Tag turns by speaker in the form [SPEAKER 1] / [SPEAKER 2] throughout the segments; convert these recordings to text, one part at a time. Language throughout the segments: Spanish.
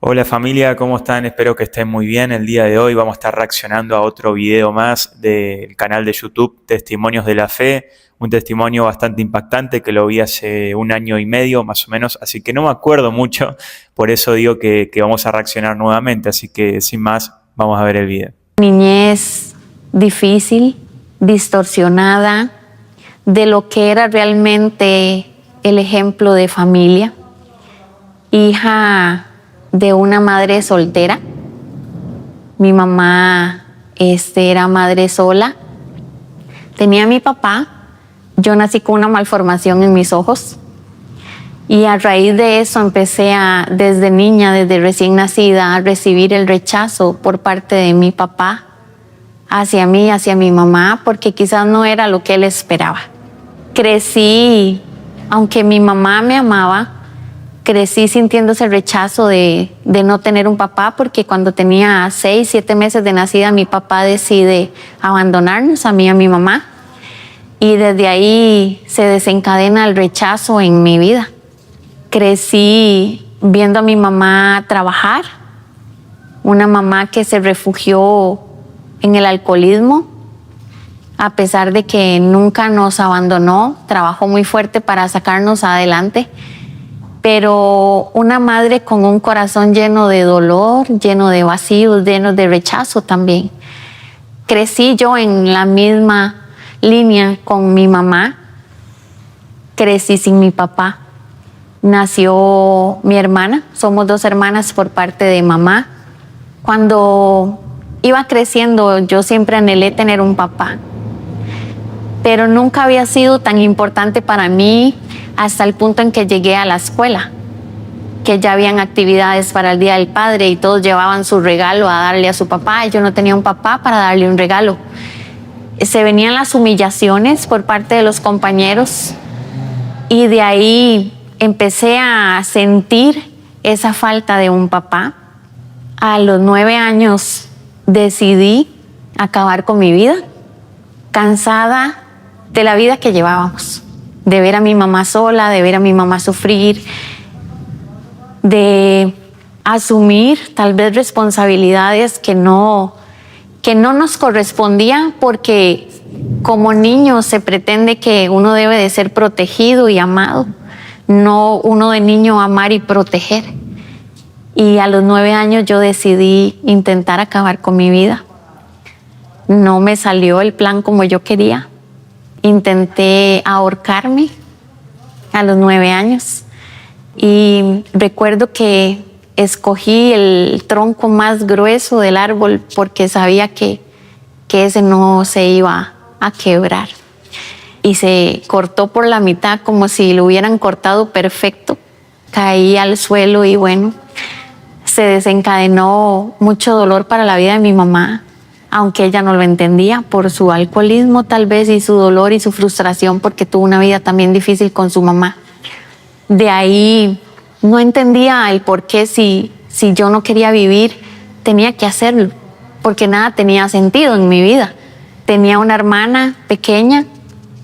[SPEAKER 1] Hola familia, ¿cómo están? Espero que estén muy bien. El día de hoy vamos a estar reaccionando a otro video más del canal de YouTube Testimonios de la Fe, un testimonio bastante impactante que lo vi hace un año y medio más o menos, así que no me acuerdo mucho, por eso digo que vamos a reaccionar nuevamente, así que sin más, vamos a ver el video.
[SPEAKER 2] Niñez difícil, distorsionada de lo que era realmente el ejemplo de familia, hija de una madre soltera. Mi mamá era madre sola. Tenía a mi papá. Yo nací con una malformación en mis ojos. Y a raíz de eso empecé desde niña, desde recién nacida, a recibir el rechazo por parte de mi papá hacia mí, hacia mi mamá, porque quizás no era lo que él esperaba. Crecí, aunque mi mamá me amaba, crecí sintiendo ese rechazo de no tener un papá, porque cuando tenía 6, 7 meses de nacida, mi papá decide abandonarnos, a mí y a mi mamá. Y desde ahí se desencadena el rechazo en mi vida. Crecí viendo a mi mamá trabajar, una mamá que se refugió en el alcoholismo, a pesar de que nunca nos abandonó, trabajó muy fuerte para sacarnos adelante. Pero una madre con un corazón lleno de dolor, lleno de vacíos, lleno de rechazo también. Crecí yo en la misma línea con mi mamá. Crecí sin mi papá. Nació mi hermana, somos 2 hermanas por parte de mamá. Cuando iba creciendo, yo siempre anhelé tener un papá, pero nunca había sido tan importante para mí hasta el punto en que llegué a la escuela, que ya habían actividades para el Día del Padre y todos llevaban su regalo a darle a su papá. Yo no tenía un papá para darle un regalo. Se venían las humillaciones por parte de los compañeros y de ahí empecé a sentir esa falta de un papá. A los 9 años decidí acabar con mi vida, cansada de la vida que llevábamos, de ver a mi mamá sola, de ver a mi mamá sufrir, de asumir tal vez responsabilidades que no nos correspondían, porque como niño se pretende que uno debe de ser protegido y amado, no uno de niño amar y proteger. Y a los 9 años yo decidí intentar acabar con mi vida. No me salió el plan como yo quería. Intenté ahorcarme a los 9 años y recuerdo que escogí el tronco más grueso del árbol porque sabía que ese no se iba a quebrar. Y se cortó por la mitad como si lo hubieran cortado perfecto. Caí al suelo y bueno, se desencadenó mucho dolor para la vida de mi mamá, aunque ella no lo entendía por su alcoholismo tal vez, y su dolor y su frustración porque tuvo una vida también difícil con su mamá. De ahí no entendía el por qué si yo no quería vivir, tenía que hacerlo, porque nada tenía sentido en mi vida. Tenía una hermana pequeña,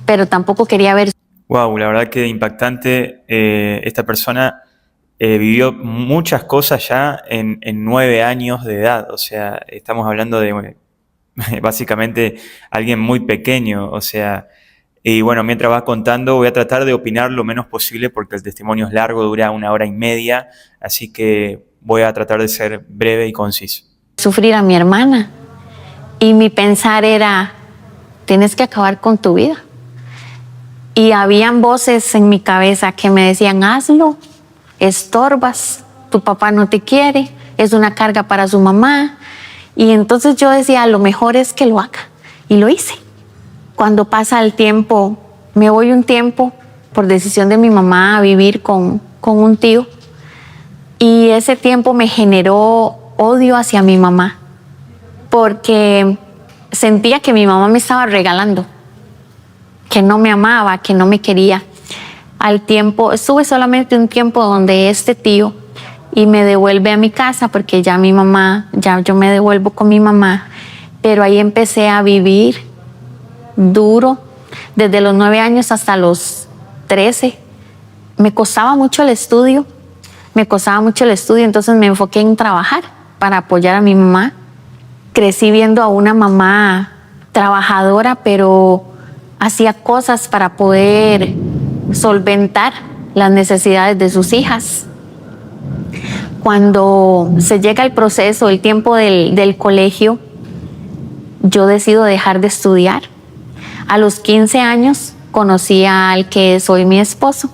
[SPEAKER 2] pero tampoco quería ver.
[SPEAKER 1] Wow, la verdad que impactante. Esta persona vivió muchas cosas ya en 9 años de edad, o sea, estamos hablando de básicamente alguien muy pequeño, o sea, y bueno, mientras vas contando voy a tratar de opinar lo menos posible porque el testimonio es largo, dura 1 hora y media, así que voy a tratar de ser breve y conciso.
[SPEAKER 2] Sufrir a mi hermana y mi pensar era, tienes que acabar con tu vida. Y habían voces en mi cabeza que me decían, hazlo, estorbas, tu papá no te quiere, es una carga para su mamá. Y entonces yo decía, lo mejor es que lo haga. Y lo hice. Cuando pasa el tiempo, me voy un tiempo por decisión de mi mamá a vivir con un tío. Y ese tiempo me generó odio hacia mi mamá, porque sentía que mi mamá me estaba regalando, que no me amaba, que no me quería. Al tiempo, estuve solamente un tiempo donde este tío y me devuelve a mi casa porque ya mi mamá, ya yo me devuelvo con mi mamá, pero ahí empecé a vivir duro desde los 9 años hasta los 13. Me costaba mucho el estudio, me costaba mucho el estudio, entonces me enfoqué en trabajar para apoyar a mi mamá. Crecí viendo a una mamá trabajadora, pero hacía cosas para poder solventar las necesidades de sus hijas. Cuando se llega el proceso, el tiempo del colegio, yo decido dejar de estudiar. A los 15 años conocí al que es hoy mi esposo.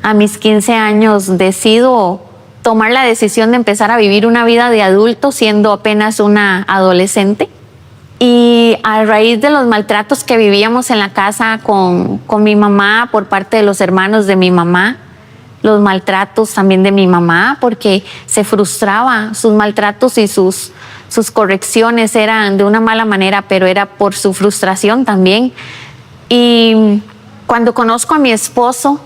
[SPEAKER 2] A mis 15 años decido tomar la decisión de empezar a vivir una vida de adulto siendo apenas una adolescente. Y a raíz de los maltratos que vivíamos en la casa con mi mamá por parte de los hermanos de mi mamá, los maltratos también de mi mamá, porque se frustraba, sus maltratos y sus correcciones eran de una mala manera, pero era por su frustración también. Y cuando conozco a mi esposo,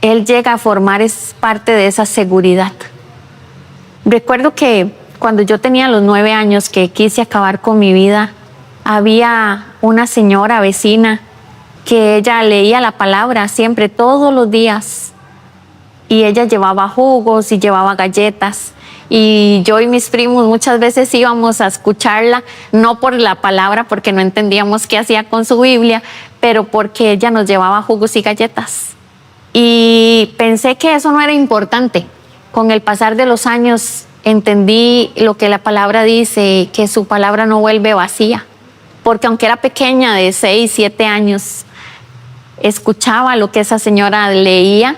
[SPEAKER 2] él llega a formar parte de esa seguridad. Recuerdo que cuando yo tenía los 9 años que quise acabar con mi vida, había una señora vecina que ella leía la palabra siempre, todos los días. Y ella llevaba jugos y llevaba galletas. Y yo y mis primos muchas veces íbamos a escucharla, no por la palabra, porque no entendíamos qué hacía con su Biblia, pero porque ella nos llevaba jugos y galletas. Y pensé que eso no era importante. Con el pasar de los años entendí lo que la palabra dice, que su palabra no vuelve vacía. Porque aunque era pequeña, de 6, 7 años, escuchaba lo que esa señora leía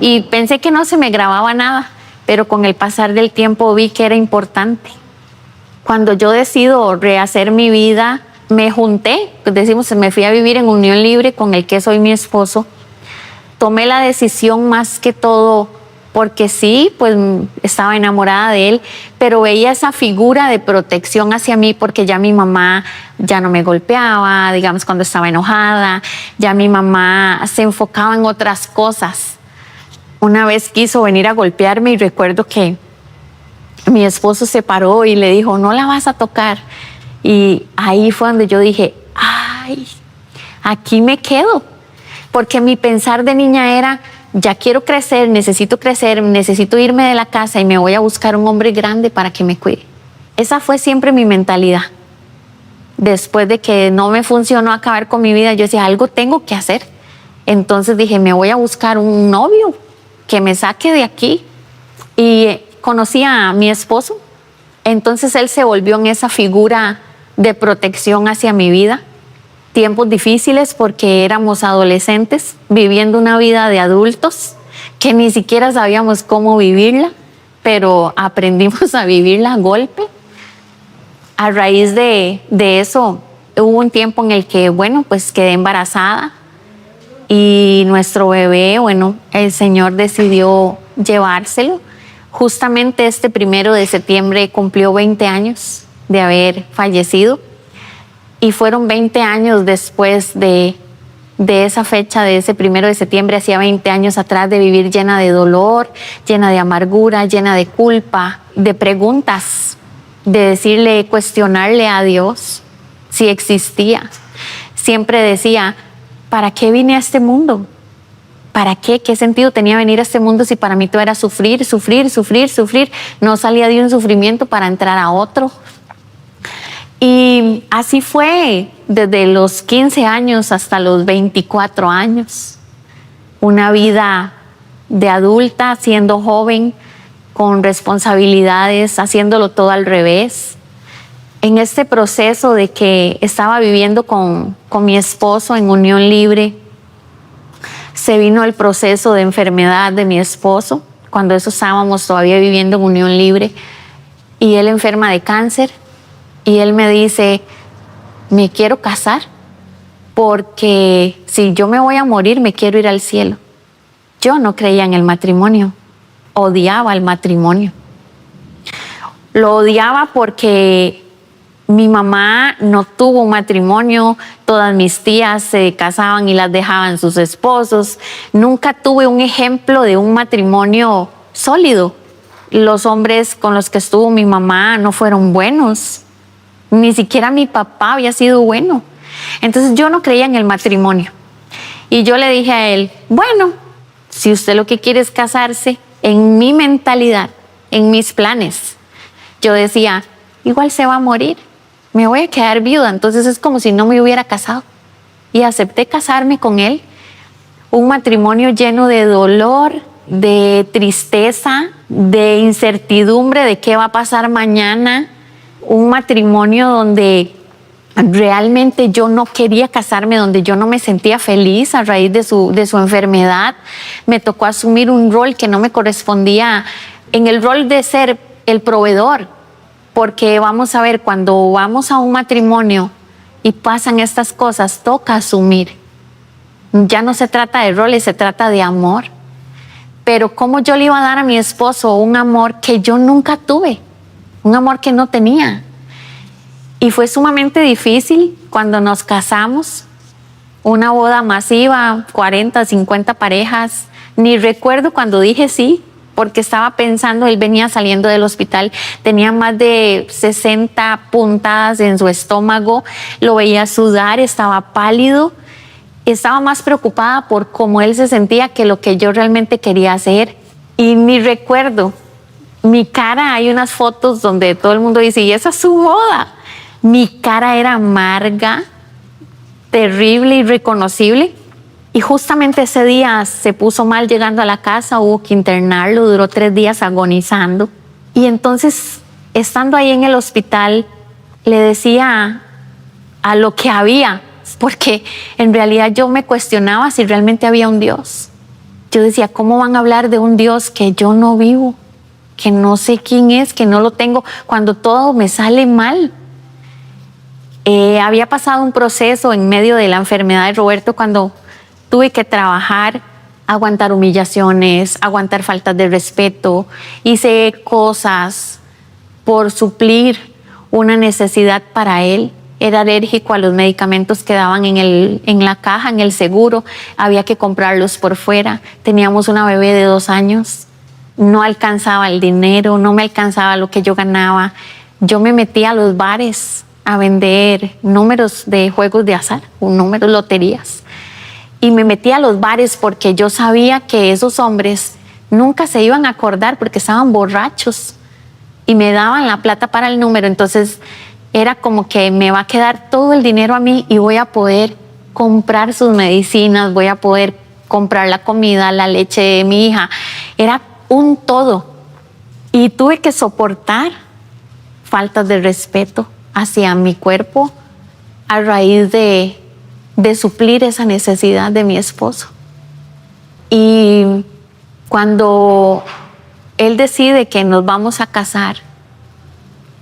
[SPEAKER 2] y pensé que no se me grababa nada, pero con el pasar del tiempo vi que era importante. Cuando yo decido rehacer mi vida, me junté, me fui a vivir en unión libre con el que es hoy mi esposo. Tomé la decisión más que todo porque sí, pues estaba enamorada de él, pero veía esa figura de protección hacia mí porque ya mi mamá ya no me golpeaba, digamos, cuando estaba enojada, ya mi mamá se enfocaba en otras cosas. Una vez quiso venir a golpearme y recuerdo que mi esposo se paró y le dijo, no la vas a tocar. Y ahí fue donde yo dije, ay, aquí me quedo. Porque mi pensar de niña era, ya quiero crecer, necesito irme de la casa y me voy a buscar un hombre grande para que me cuide. Esa fue siempre mi mentalidad. Después de que no me funcionó acabar con mi vida, yo decía, algo tengo que hacer. Entonces dije, me voy a buscar un novio que me saque de aquí. Y conocí a mi esposo. Entonces él se volvió en esa figura de protección hacia mi vida. Tiempos difíciles porque éramos adolescentes viviendo una vida de adultos que ni siquiera sabíamos cómo vivirla, pero aprendimos a vivirla a golpe. A raíz de eso hubo un tiempo en el que, pues quedé embarazada y nuestro bebé, el Señor decidió llevárselo. Justamente este 1 de septiembre cumplió 20 años de haber fallecido. Y fueron 20 años después de esa fecha, de ese 1 de septiembre, hacía 20 años atrás, de vivir llena de dolor, llena de amargura, llena de culpa, de preguntas, de cuestionarle a Dios si existía. Siempre decía, ¿para qué vine a este mundo? ¿Para qué? ¿Qué sentido tenía venir a este mundo si para mí todo era sufrir, sufrir, sufrir, sufrir? No salía de un sufrimiento para entrar a otro. Y así fue desde los 15 años hasta los 24 años. Una vida de adulta, siendo joven, con responsabilidades, haciéndolo todo al revés. En este proceso de que estaba viviendo con mi esposo en unión libre, se vino el proceso de enfermedad de mi esposo, cuando eso estábamos todavía viviendo en unión libre, y él enferma de cáncer. Y él me dice, me quiero casar porque si yo me voy a morir, me quiero ir al cielo. Yo no creía en el matrimonio, odiaba el matrimonio. Lo odiaba porque mi mamá no tuvo un matrimonio, todas mis tías se casaban y las dejaban sus esposos. Nunca tuve un ejemplo de un matrimonio sólido. Los hombres con los que estuvo mi mamá no fueron buenos. Ni siquiera mi papá había sido bueno. Entonces yo no creía en el matrimonio. Y yo le dije a él, bueno, si usted lo que quiere es casarse, en mi mentalidad, en mis planes, yo decía, igual se va a morir, me voy a quedar viuda, entonces es como si no me hubiera casado. Y acepté casarme con él, un matrimonio lleno de dolor, de tristeza, de incertidumbre de qué va a pasar mañana, un matrimonio donde realmente yo no quería casarme, donde yo no me sentía feliz a raíz de su enfermedad. Me tocó asumir un rol que no me correspondía, en el rol de ser el proveedor, porque vamos a ver, cuando vamos a un matrimonio y pasan estas cosas, toca asumir. Ya no se trata de roles, se trata de amor. Pero ¿cómo yo le iba a dar a mi esposo un amor que yo nunca tuve? Un amor que no tenía. Y fue sumamente difícil cuando nos casamos. Una boda masiva, 40, 50 parejas. Ni recuerdo cuando dije sí, porque estaba pensando, él venía saliendo del hospital, tenía más de 60 puntadas en su estómago, lo veía sudar, estaba pálido. Estaba más preocupada por cómo él se sentía que lo que yo realmente quería hacer. Y ni recuerdo, mi cara, hay unas fotos donde todo el mundo dice, ¿y esa es su boda? Mi cara era amarga, terrible, irreconocible. Y justamente ese día se puso mal llegando a la casa, hubo que internarlo, duró 3 días agonizando. Y entonces, estando ahí en el hospital, le decía a lo que había, porque en realidad yo me cuestionaba si realmente había un Dios. Yo decía, ¿cómo van a hablar de un Dios que yo no vivo, que no sé quién es, que no lo tengo, cuando todo me sale mal? Había pasado un proceso en medio de la enfermedad de Roberto cuando tuve que trabajar, aguantar humillaciones, aguantar faltas de respeto. Hice cosas por suplir una necesidad para él. Era alérgico a los medicamentos que daban en la caja, en el seguro. Había que comprarlos por fuera. Teníamos una bebé de 2 años. No alcanzaba el dinero, no me alcanzaba lo que yo ganaba. Yo me metía a los bares a vender números de juegos de azar, números loterías. Y me metía a los bares porque yo sabía que esos hombres nunca se iban a acordar porque estaban borrachos y me daban la plata para el número. Entonces era como que me va a quedar todo el dinero a mí y voy a poder comprar sus medicinas, voy a poder comprar la comida, la leche de mi hija. Era un todo. Y tuve que soportar faltas de respeto hacia mi cuerpo a raíz de suplir esa necesidad de mi esposo. Y cuando él decide que nos vamos a casar,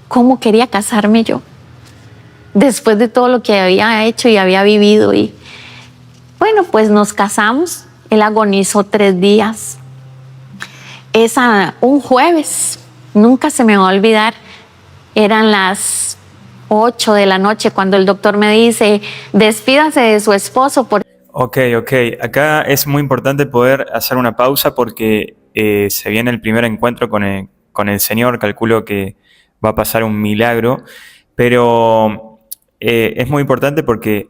[SPEAKER 2] ¿cómo quería casarme yo? Después de todo lo que había hecho y había vivido. Y bueno, pues nos casamos. Él agonizó 3 días. Un jueves, nunca se me va a olvidar, eran las 8 de la noche cuando el doctor me dice, despídase de su esposo.
[SPEAKER 1] Ok. Acá es muy importante poder hacer una pausa porque se viene el primer encuentro con el Señor. Calculo que va a pasar un milagro, pero es muy importante porque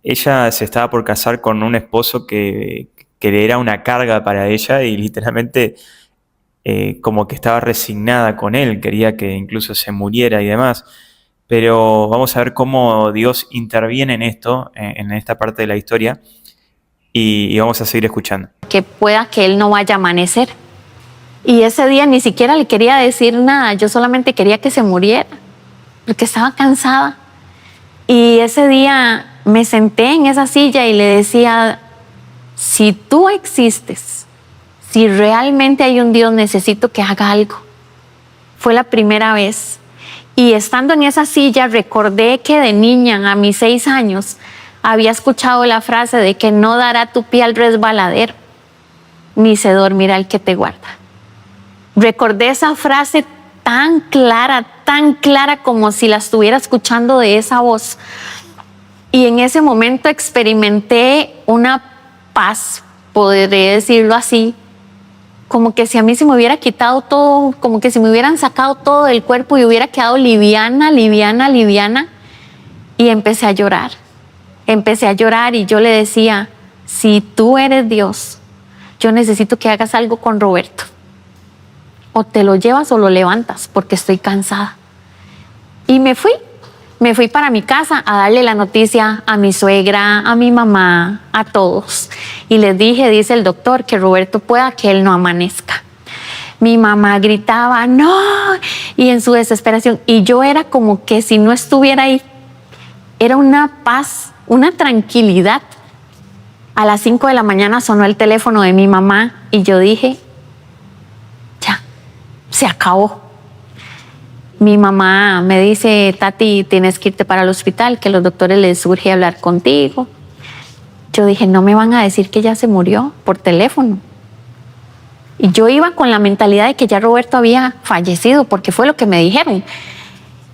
[SPEAKER 1] ella se estaba por casar con un esposo que era una carga para ella y literalmente como que estaba resignada con él, quería que incluso se muriera y demás. Pero vamos a ver cómo Dios interviene en esto, en esta parte de la historia, y vamos a seguir escuchando.
[SPEAKER 2] Que pueda que él no vaya a amanecer. Y ese día ni siquiera le quería decir nada, yo solamente quería que se muriera, porque estaba cansada. Y ese día me senté en esa silla y le decía, si tú existes, si realmente hay un Dios, necesito que haga algo. Fue la primera vez. Y estando en esa silla recordé que de niña, a mis 6 años, había escuchado la frase de que no dará tu pie al resbaladero, ni se dormirá el que te guarda. Recordé esa frase tan clara como si la estuviera escuchando de esa voz. Y en ese momento experimenté una paz, podría decirlo así, como que si a mí se me hubiera quitado todo, como que si me hubieran sacado todo del cuerpo y hubiera quedado liviana. Y empecé a llorar y yo le decía, si tú eres Dios, yo necesito que hagas algo con Roberto. o te lo llevas o lo levantas porque estoy cansada. Y me fui para mi casa a darle la noticia a mi suegra, a mi mamá, a todos. Y les dije, dice el doctor, que Roberto pueda, que él no amanezca. Mi mamá gritaba, no, y en su desesperación. Y yo era como que si no estuviera ahí, era una paz, una tranquilidad. A las 5 de la mañana sonó el teléfono de mi mamá y yo dije, ya, se acabó. Mi mamá me dice, Tati, tienes que irte para el hospital, que a los doctores les urge hablar contigo. Yo dije, no me van a decir que ya se murió por teléfono. Y yo iba con la mentalidad de que ya Roberto había fallecido, porque fue lo que me dijeron.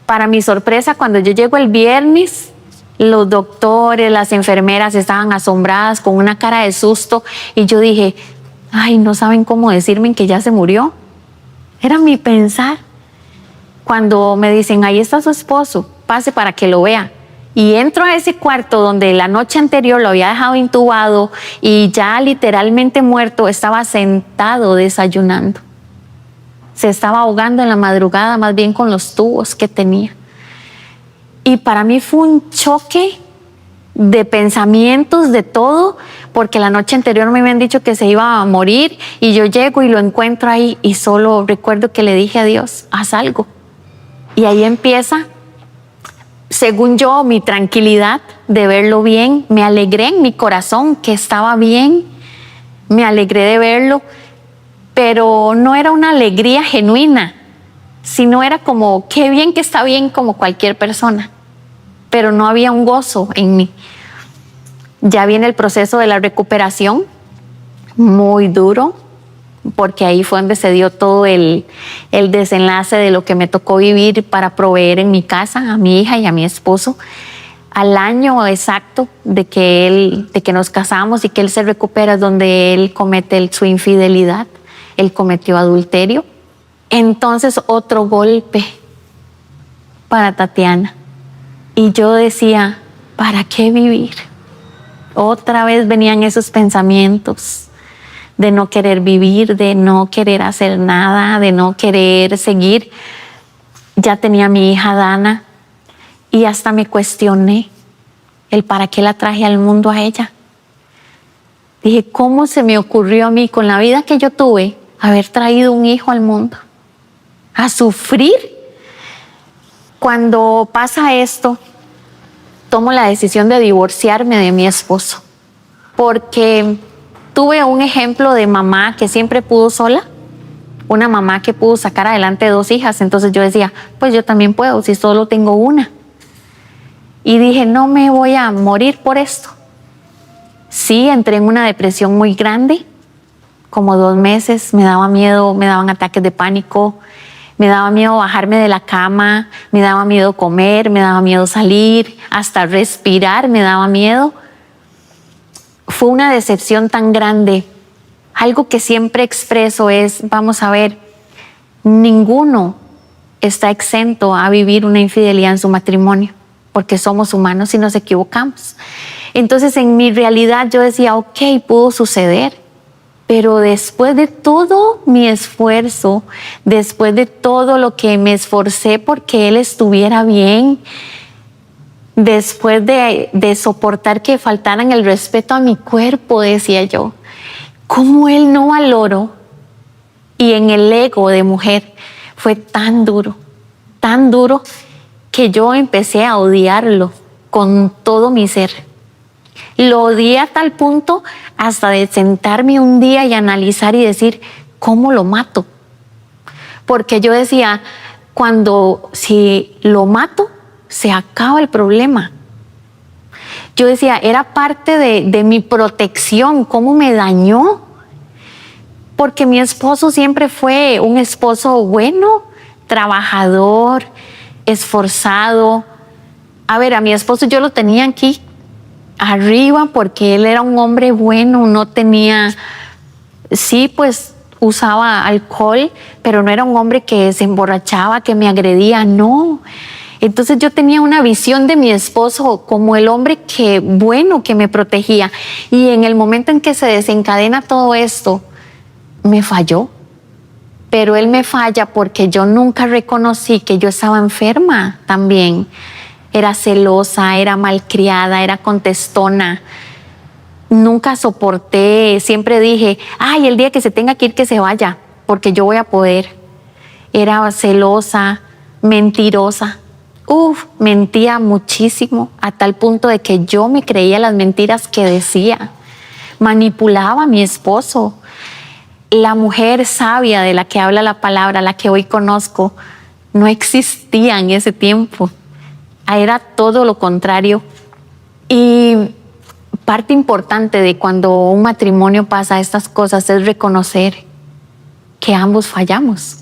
[SPEAKER 2] Para mi sorpresa, cuando yo llego el viernes, los doctores, las enfermeras estaban asombradas con una cara de susto y yo dije, ay, no saben cómo decirme que ya se murió. Era mi pensar. Cuando me dicen, ahí está su esposo, pase para que lo vea. Y entro a ese cuarto donde la noche anterior lo había dejado intubado y ya literalmente muerto, estaba sentado desayunando. Se estaba ahogando en la madrugada, más bien con los tubos que tenía. Y para mí fue un choque de pensamientos, de todo, porque la noche anterior me habían dicho que se iba a morir y yo llego y lo encuentro ahí y solo recuerdo que le dije a Dios, haz algo. Y ahí empieza, según yo, mi tranquilidad de verlo bien. Me alegré en mi corazón que estaba bien, me alegré de verlo, pero no era una alegría genuina, sino era como, qué bien que está bien como cualquier persona, pero no había un gozo en mí. Ya viene el proceso de la recuperación, muy duro, porque ahí fue donde se dio todo el desenlace de lo que me tocó vivir para proveer en mi casa a mi hija y a mi esposo. Al año exacto de que nos casamos y que él se recupera, es donde él comete su infidelidad, él cometió adulterio. Entonces otro golpe para Tatiana. Y yo decía, ¿para qué vivir? Otra vez venían esos pensamientos de no querer vivir, de no querer hacer nada, de no querer seguir. Ya tenía a mi hija Dana y hasta me cuestioné el para qué la traje al mundo a ella. Dije, ¿cómo se me ocurrió a mí, con la vida que yo tuve, haber traído un hijo al mundo? ¿A sufrir? Cuando pasa esto, tomo la decisión de divorciarme de mi esposo, porque tuve un ejemplo de mamá que siempre pudo sola, una mamá que pudo sacar adelante 2 hijas. Entonces yo decía, pues yo también puedo, si solo tengo una. Y dije, no me voy a morir por esto. Sí, entré en una depresión muy grande, como 2 meses, me daba miedo, me daban ataques de pánico, me daba miedo bajarme de la cama, me daba miedo comer, me daba miedo salir, hasta respirar me daba miedo. Fue una decepción tan grande. Algo que siempre expreso es, vamos a ver, ninguno está exento a vivir una infidelidad en su matrimonio, porque somos humanos y nos equivocamos. Entonces, en mi realidad yo decía, ok, pudo suceder, pero después de todo mi esfuerzo, después de todo lo que me esforcé porque él estuviera bien, después de soportar que faltaran el respeto a mi cuerpo, decía yo, ¿cómo él no valoró? Y en el ego de mujer fue tan duro que yo empecé a odiarlo con todo mi ser. Lo odié a tal punto hasta de sentarme un día y analizar y decir, ¿cómo lo mato? Porque yo decía, si lo mato, se acaba el problema. Yo decía, era parte de mi protección, ¿cómo me dañó? Porque mi esposo siempre fue un esposo bueno, trabajador, esforzado. A ver, a mi esposo yo lo tenía aquí arriba porque él era un hombre bueno, no tenía, sí, pues usaba alcohol, pero no era un hombre que se emborrachaba, que me agredía, no. Entonces yo tenía una visión de mi esposo como el hombre que me protegía. Y en el momento en que se desencadena todo esto, me falló. pero él me falla porque yo nunca reconocí que yo estaba enferma también. Era celosa, era malcriada, era contestona. Nunca soporté, siempre dije, ay, el día que se tenga que ir, que se vaya, porque yo voy a poder. Era celosa, mentirosa. Mentía muchísimo, a tal punto de que yo me creía las mentiras que decía. Manipulaba a mi esposo. La mujer sabia de la que habla la palabra, la que hoy conozco, no existía en ese tiempo. Era todo lo contrario. Y parte importante de cuando un matrimonio pasa estas cosas es reconocer que ambos fallamos.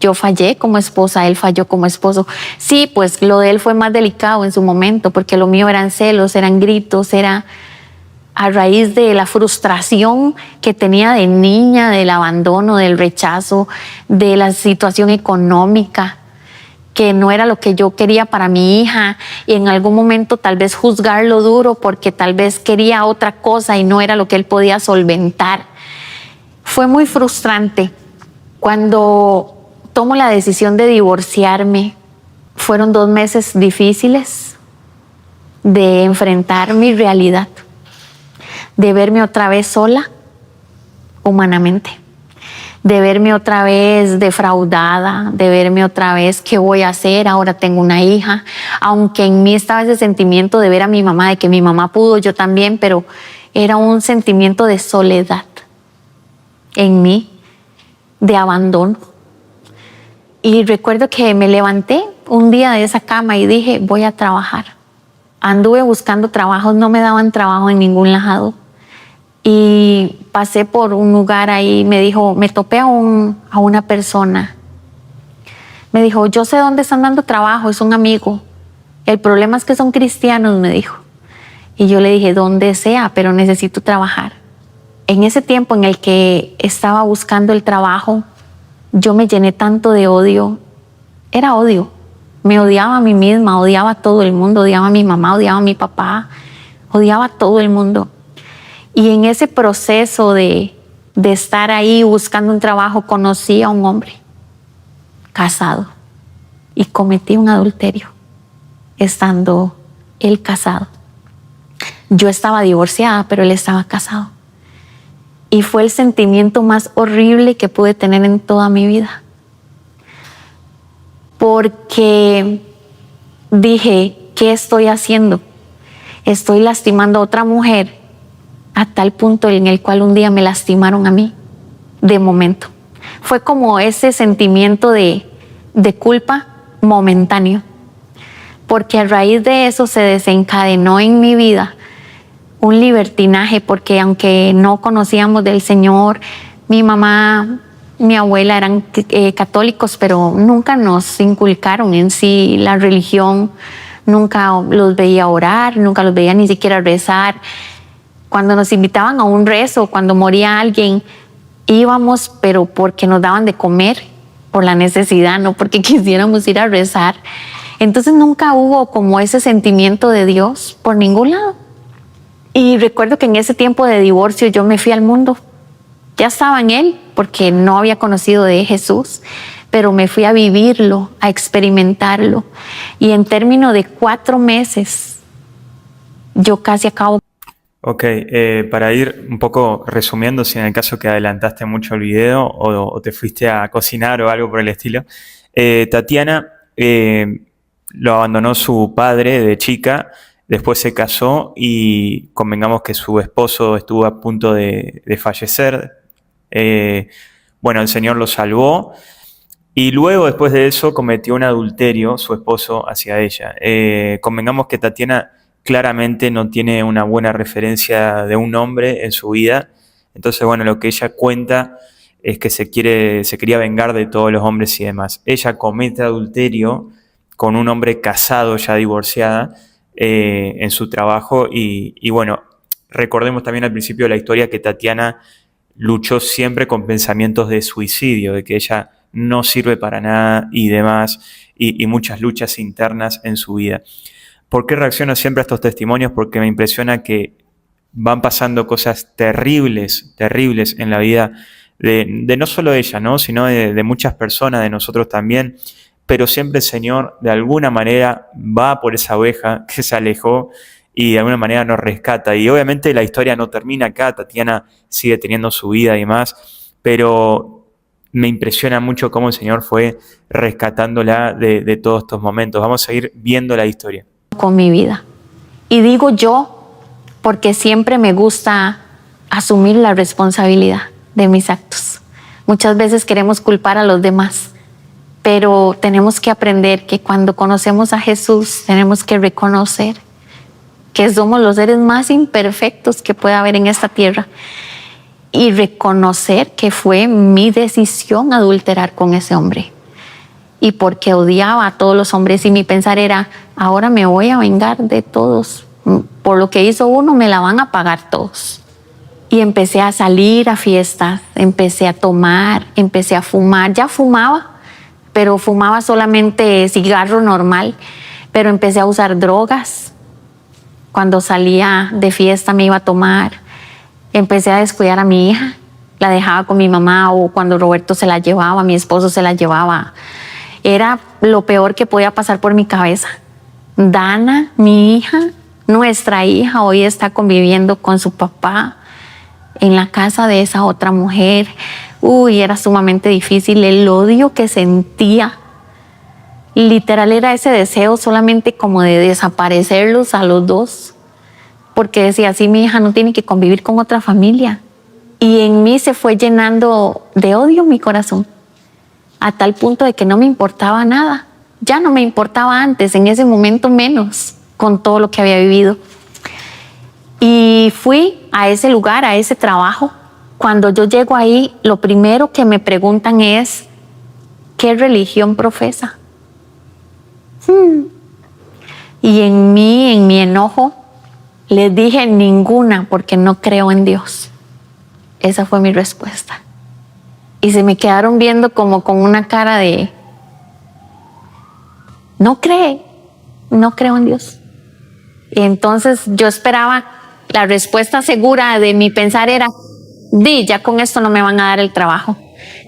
[SPEAKER 2] Yo fallé como esposa, él falló como esposo. Sí, pues lo de él fue más delicado en su momento, porque lo mío eran celos, eran gritos, era a raíz de la frustración que tenía de niña, del abandono, del rechazo, de la situación económica, que no era lo que yo quería para mi hija, y en algún momento tal vez juzgarlo duro porque tal vez quería otra cosa y no era lo que él podía solventar. Fue muy frustrante. Cuando tomo la decisión de divorciarme, fueron 2 meses difíciles de enfrentar mi realidad, de verme otra vez sola humanamente, de verme otra vez defraudada, de verme otra vez qué voy a hacer, ahora tengo una hija, aunque en mí estaba ese sentimiento de ver a mi mamá, de que mi mamá pudo, yo también, pero era un sentimiento de soledad en mí, de abandono. Y recuerdo que me levanté un día de esa cama y dije, voy a trabajar. Anduve buscando trabajos, no me daban trabajo en ningún lado. Y pasé por un lugar ahí, me topé a una persona. Me dijo, yo sé dónde están dando trabajo, es un amigo. El problema es que son cristianos, me dijo. Y yo le dije, donde sea, pero necesito trabajar. En ese tiempo en el que estaba buscando el trabajo, yo me llené tanto de odio. Era odio. Me odiaba a mí misma, odiaba a todo el mundo, odiaba a mi mamá, odiaba a mi papá, odiaba a todo el mundo. Y en ese proceso de estar ahí buscando un trabajo, conocí a un hombre casado y cometí un adulterio estando él casado. Yo estaba divorciada, pero él estaba casado. Y fue el sentimiento más horrible que pude tener en toda mi vida. Porque dije, ¿qué estoy haciendo? Estoy lastimando a otra mujer a tal punto en el cual un día me lastimaron a mí, de momento. Fue como ese sentimiento de culpa momentáneo, porque a raíz de eso se desencadenó en mi vida un libertinaje, porque aunque no conocíamos del Señor, mi mamá, mi abuela eran católicos, pero nunca nos inculcaron en sí la religión, nunca los veía orar, nunca los veía ni siquiera rezar. Cuando nos invitaban a un rezo, cuando moría alguien, íbamos, pero porque nos daban de comer, por la necesidad, no porque quisiéramos ir a rezar. Entonces nunca hubo como ese sentimiento de Dios por ningún lado. Y recuerdo que en ese tiempo de divorcio yo me fui al mundo. Ya estaba en él porque no había conocido de Jesús, pero me fui a vivirlo, a experimentarlo. Y en términos de 4 meses, yo casi acabo.
[SPEAKER 1] Ok, para ir un poco resumiendo, si en el caso que adelantaste mucho el video o te fuiste a cocinar o algo por el estilo, Tatiana lo abandonó su padre de chica, después se casó y convengamos que su esposo estuvo a punto de fallecer. Bueno, el Señor lo salvó y luego después de eso cometió un adulterio su esposo hacia ella. Convengamos que Tatiana claramente no tiene una buena referencia de un hombre en su vida. Entonces, bueno, lo que ella cuenta es que se quería vengar de todos los hombres y demás. Ella comete adulterio con un hombre casado, ya divorciada, en su trabajo. Y bueno, recordemos también al principio de la historia que Tatiana luchó siempre con pensamientos de suicidio, de que ella no sirve para nada y demás, y muchas luchas internas en su vida. ¿Por qué reacciono siempre a estos testimonios? Porque me impresiona que van pasando cosas terribles, terribles en la vida de no solo ella, ¿no? Sino de muchas personas, de nosotros también. Pero siempre el Señor, de alguna manera, va por esa oveja que se alejó y de alguna manera nos rescata. Y obviamente la historia no termina acá, Tatiana sigue teniendo su vida y demás, pero me impresiona mucho cómo el Señor fue rescatándola de todos estos momentos. Vamos a seguir viendo la historia.
[SPEAKER 2] Con mi vida. Y digo yo, porque siempre me gusta asumir la responsabilidad de mis actos. Muchas veces queremos culpar a los demás, pero tenemos que aprender que cuando conocemos a Jesús, tenemos que reconocer que somos los seres más imperfectos que puede haber en esta tierra y reconocer que fue mi decisión adulterar con ese hombre y porque odiaba a todos los hombres y mi pensar era, ahora me voy a vengar de todos. Por lo que hizo uno, me la van a pagar todos. Y empecé a salir a fiestas, empecé a tomar, empecé a fumar. Ya fumaba, pero fumaba solamente cigarro normal, pero empecé a usar drogas. Cuando salía de fiesta me iba a tomar, empecé a descuidar a mi hija, la dejaba con mi mamá o cuando Roberto se la llevaba, mi esposo se la llevaba. Era lo peor que podía pasar por mi cabeza. Dana, mi hija, nuestra hija, hoy está conviviendo con su papá en la casa de esa otra mujer. Era sumamente difícil el odio que sentía. Literal era ese deseo solamente como de desaparecerlos a los dos, porque decía, así mi hija no tiene que convivir con otra familia. Y en mí se fue llenando de odio mi corazón, a tal punto de que no me importaba nada. Ya no me importaba antes, en ese momento menos, con todo lo que había vivido. Y fui a ese lugar, a ese trabajo. Cuando yo llego ahí, lo primero que me preguntan es, ¿qué religión profesa? Y en mi enojo, les dije ninguna, porque no creo en Dios. Esa fue mi respuesta. Y se me quedaron viendo como con una cara de, no creo en Dios. Y entonces yo esperaba la respuesta segura de mi pensar era, ya con esto no me van a dar el trabajo.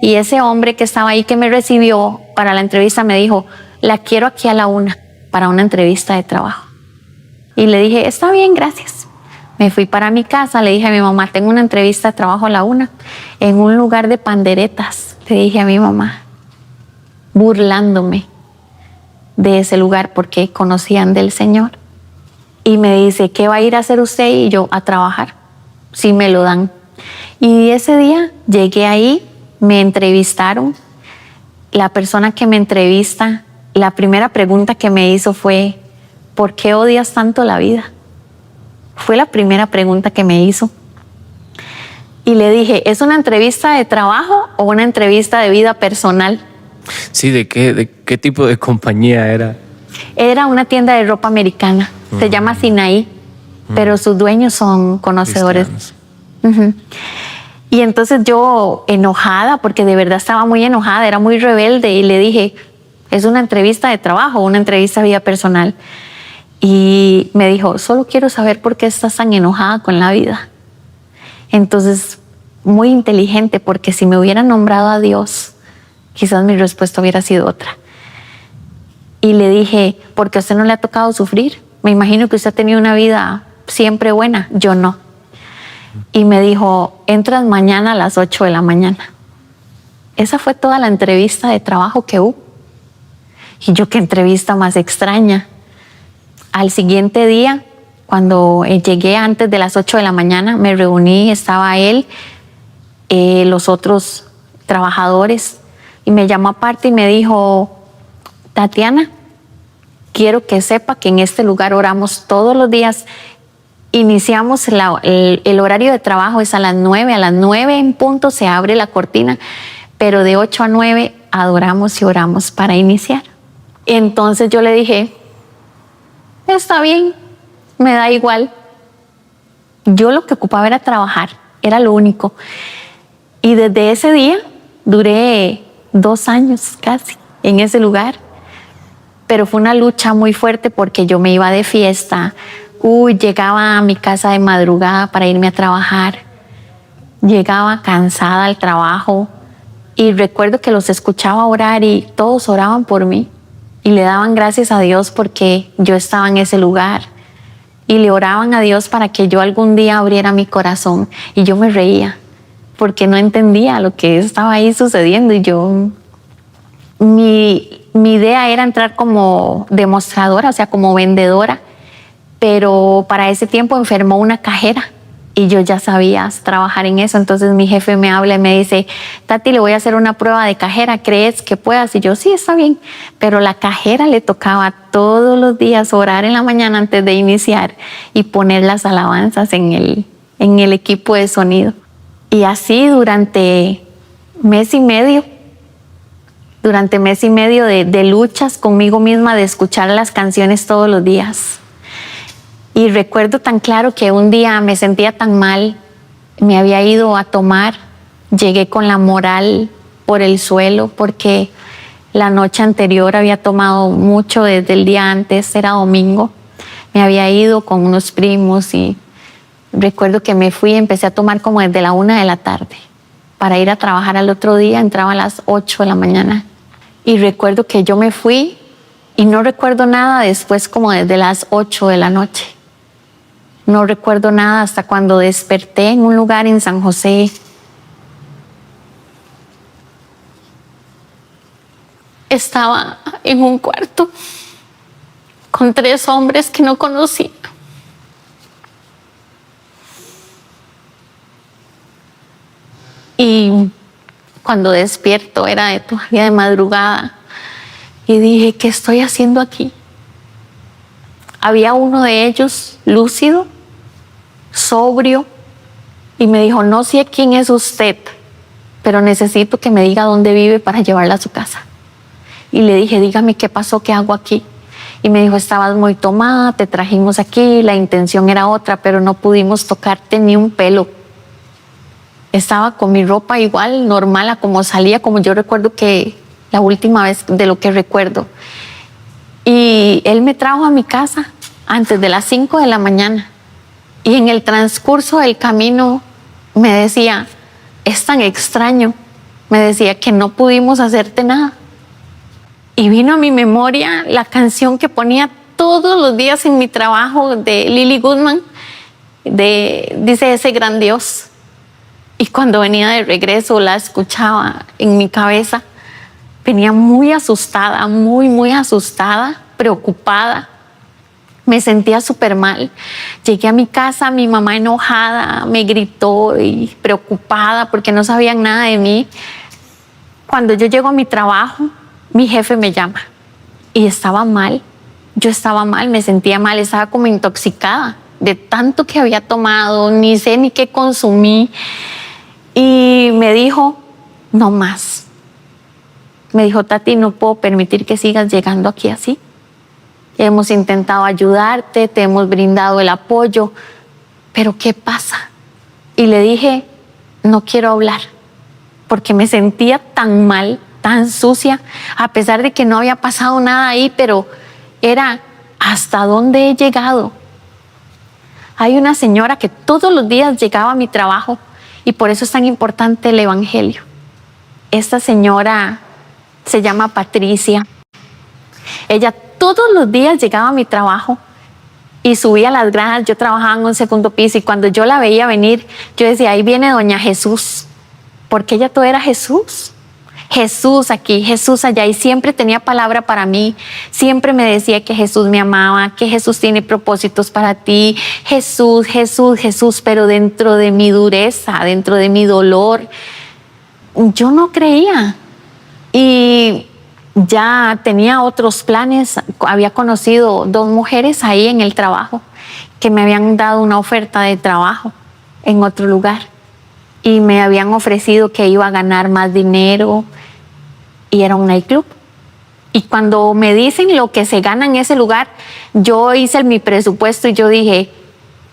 [SPEAKER 2] Y ese hombre que estaba ahí que me recibió para la entrevista me dijo, la quiero aquí a la 1 para una entrevista de trabajo. Y le dije, está bien, gracias. Me fui para mi casa, le dije a mi mamá, tengo una entrevista de trabajo a la 1 en un lugar de panderetas. Le dije a mi mamá, burlándome de ese lugar porque conocían del Señor. Y me dice, ¿qué va a ir a hacer usted? Y yo, a trabajar, si me lo dan. Y ese día llegué ahí, me entrevistaron. La persona que me entrevista, la primera pregunta que me hizo fue, ¿por qué odias tanto la vida? Fue la primera pregunta que me hizo. Y le dije, ¿es una entrevista de trabajo o una entrevista de vida personal?
[SPEAKER 3] Sí, ¿de qué tipo de compañía era?
[SPEAKER 2] Era una tienda de ropa americana. Se llama Sinaí, pero sus dueños son conocedores. Y entonces yo, enojada, porque de verdad estaba muy enojada, era muy rebelde, y le dije, ¿es una entrevista de trabajo o una entrevista de vida personal? Y me dijo, solo quiero saber por qué estás tan enojada con la vida. Entonces, muy inteligente, porque si me hubiera nombrado a Dios, quizás mi respuesta hubiera sido otra. Y le dije, porque a usted no le ha tocado sufrir. Me imagino que usted ha tenido una vida siempre buena, yo no. Y me dijo, entras mañana a las 8 de la mañana. Esa fue toda la entrevista de trabajo que hubo. Y yo, qué entrevista más extraña. Al siguiente día, cuando llegué antes de las 8 de la mañana, me reuní, estaba él, los otros trabajadores, y me llamó aparte y me dijo, Tatiana, quiero que sepa que en este lugar oramos todos los días. Iniciamos el horario de trabajo es a las 9 en punto se abre la cortina, pero de 8 a 9 adoramos y oramos para iniciar. Entonces yo le dije, está bien, me da igual. Yo lo que ocupaba era trabajar, era lo único. Y desde ese día duré 2 años casi en ese lugar. Pero fue una lucha muy fuerte porque yo me iba de fiesta, llegaba a mi casa de madrugada para irme a trabajar. llegaba cansada al trabajo y recuerdo que los escuchaba orar y todos oraban por mí y le daban gracias a Dios porque yo estaba en ese lugar y le oraban a Dios para que yo algún día abriera mi corazón, y yo me reía porque no entendía lo que estaba ahí sucediendo, y mi idea era entrar como demostradora, o sea, como vendedora, pero para ese tiempo enfermó una cajera y yo ya sabía trabajar en eso. Entonces mi jefe me habla y me dice: Tati, le voy a hacer una prueba de cajera, ¿crees que puedas? Y yo: sí, está bien. Pero la cajera le tocaba todos los días orar en la mañana antes de iniciar y poner las alabanzas en el equipo de sonido. Y así durante mes y medio de luchas conmigo misma, de escuchar las canciones todos los días. Y recuerdo tan claro que un día me sentía tan mal, me había ido a tomar, llegué con la moral por el suelo porque la noche anterior había tomado mucho desde el día antes, era domingo. Me había ido con unos primos y recuerdo que me fui y empecé a tomar como desde la 1 de la tarde para ir a trabajar al otro día. Entraba a las 8 de la mañana y recuerdo que yo me fui y no recuerdo nada después, como desde las 8 de la noche. No recuerdo nada hasta cuando desperté en un lugar en San José. Estaba en un cuarto con 3 hombres que no conocía. Y cuando despierto era todavía de madrugada y dije: ¿qué estoy haciendo aquí? Había uno de ellos lúcido, sobrio, y me dijo: no sé quién es usted, pero necesito que me diga dónde vive para llevarla a su casa. Y le dije: dígame qué pasó, qué hago aquí. Y me dijo: estabas muy tomada, te trajimos aquí, la intención era otra, pero no pudimos tocarte ni un pelo. Estaba con mi ropa igual, normal a como salía, como yo recuerdo que la última vez, de lo que recuerdo. Y él me trajo a mi casa antes de las 5 de la mañana. Y en el transcurso del camino me decía: es tan extraño, me decía, que no pudimos hacerte nada. Y vino a mi memoria la canción que ponía todos los días en mi trabajo de Lily Goodman, dice: ese gran Dios. Y cuando venía de regreso la escuchaba en mi cabeza. Venía muy asustada, muy asustada, preocupada. Me sentía súper mal. Llegué a mi casa, mi mamá enojada, me gritó y preocupada porque no sabían nada de mí. Cuando yo llego a mi trabajo, mi jefe me llama y estaba mal. Yo estaba mal, me sentía mal, estaba como intoxicada de tanto que había tomado, ni sé ni qué consumí. Y me dijo: no más. Me dijo: Tati, no puedo permitir que sigas llegando aquí así. Hemos intentado ayudarte, te hemos brindado el apoyo, pero ¿qué pasa? Y le dije: no quiero hablar, porque me sentía tan mal, tan sucia, a pesar de que no había pasado nada ahí, pero era: ¿hasta dónde he llegado? Hay una señora que todos los días llegaba a mi trabajo, y por eso es tan importante el evangelio. Esta señora se llama Patricia. Ella todos los días llegaba a mi trabajo y subía las gradas. Yo trabajaba en un segundo piso y cuando yo la veía venir, yo decía: ahí viene doña Jesús, porque ella todo era Jesús. Jesús aquí, Jesús allá, y siempre tenía palabra para mí. Siempre me decía que Jesús me amaba, que Jesús tiene propósitos para ti. Jesús, Jesús, Jesús. Pero dentro de mi dureza, dentro de mi dolor, yo no creía. Y ya tenía otros planes. Había conocido 2 mujeres ahí en el trabajo que me habían dado una oferta de trabajo en otro lugar y me habían ofrecido que iba a ganar más dinero y era un nightclub. Y cuando me dicen lo que se gana en ese lugar, yo hice mi presupuesto y yo dije: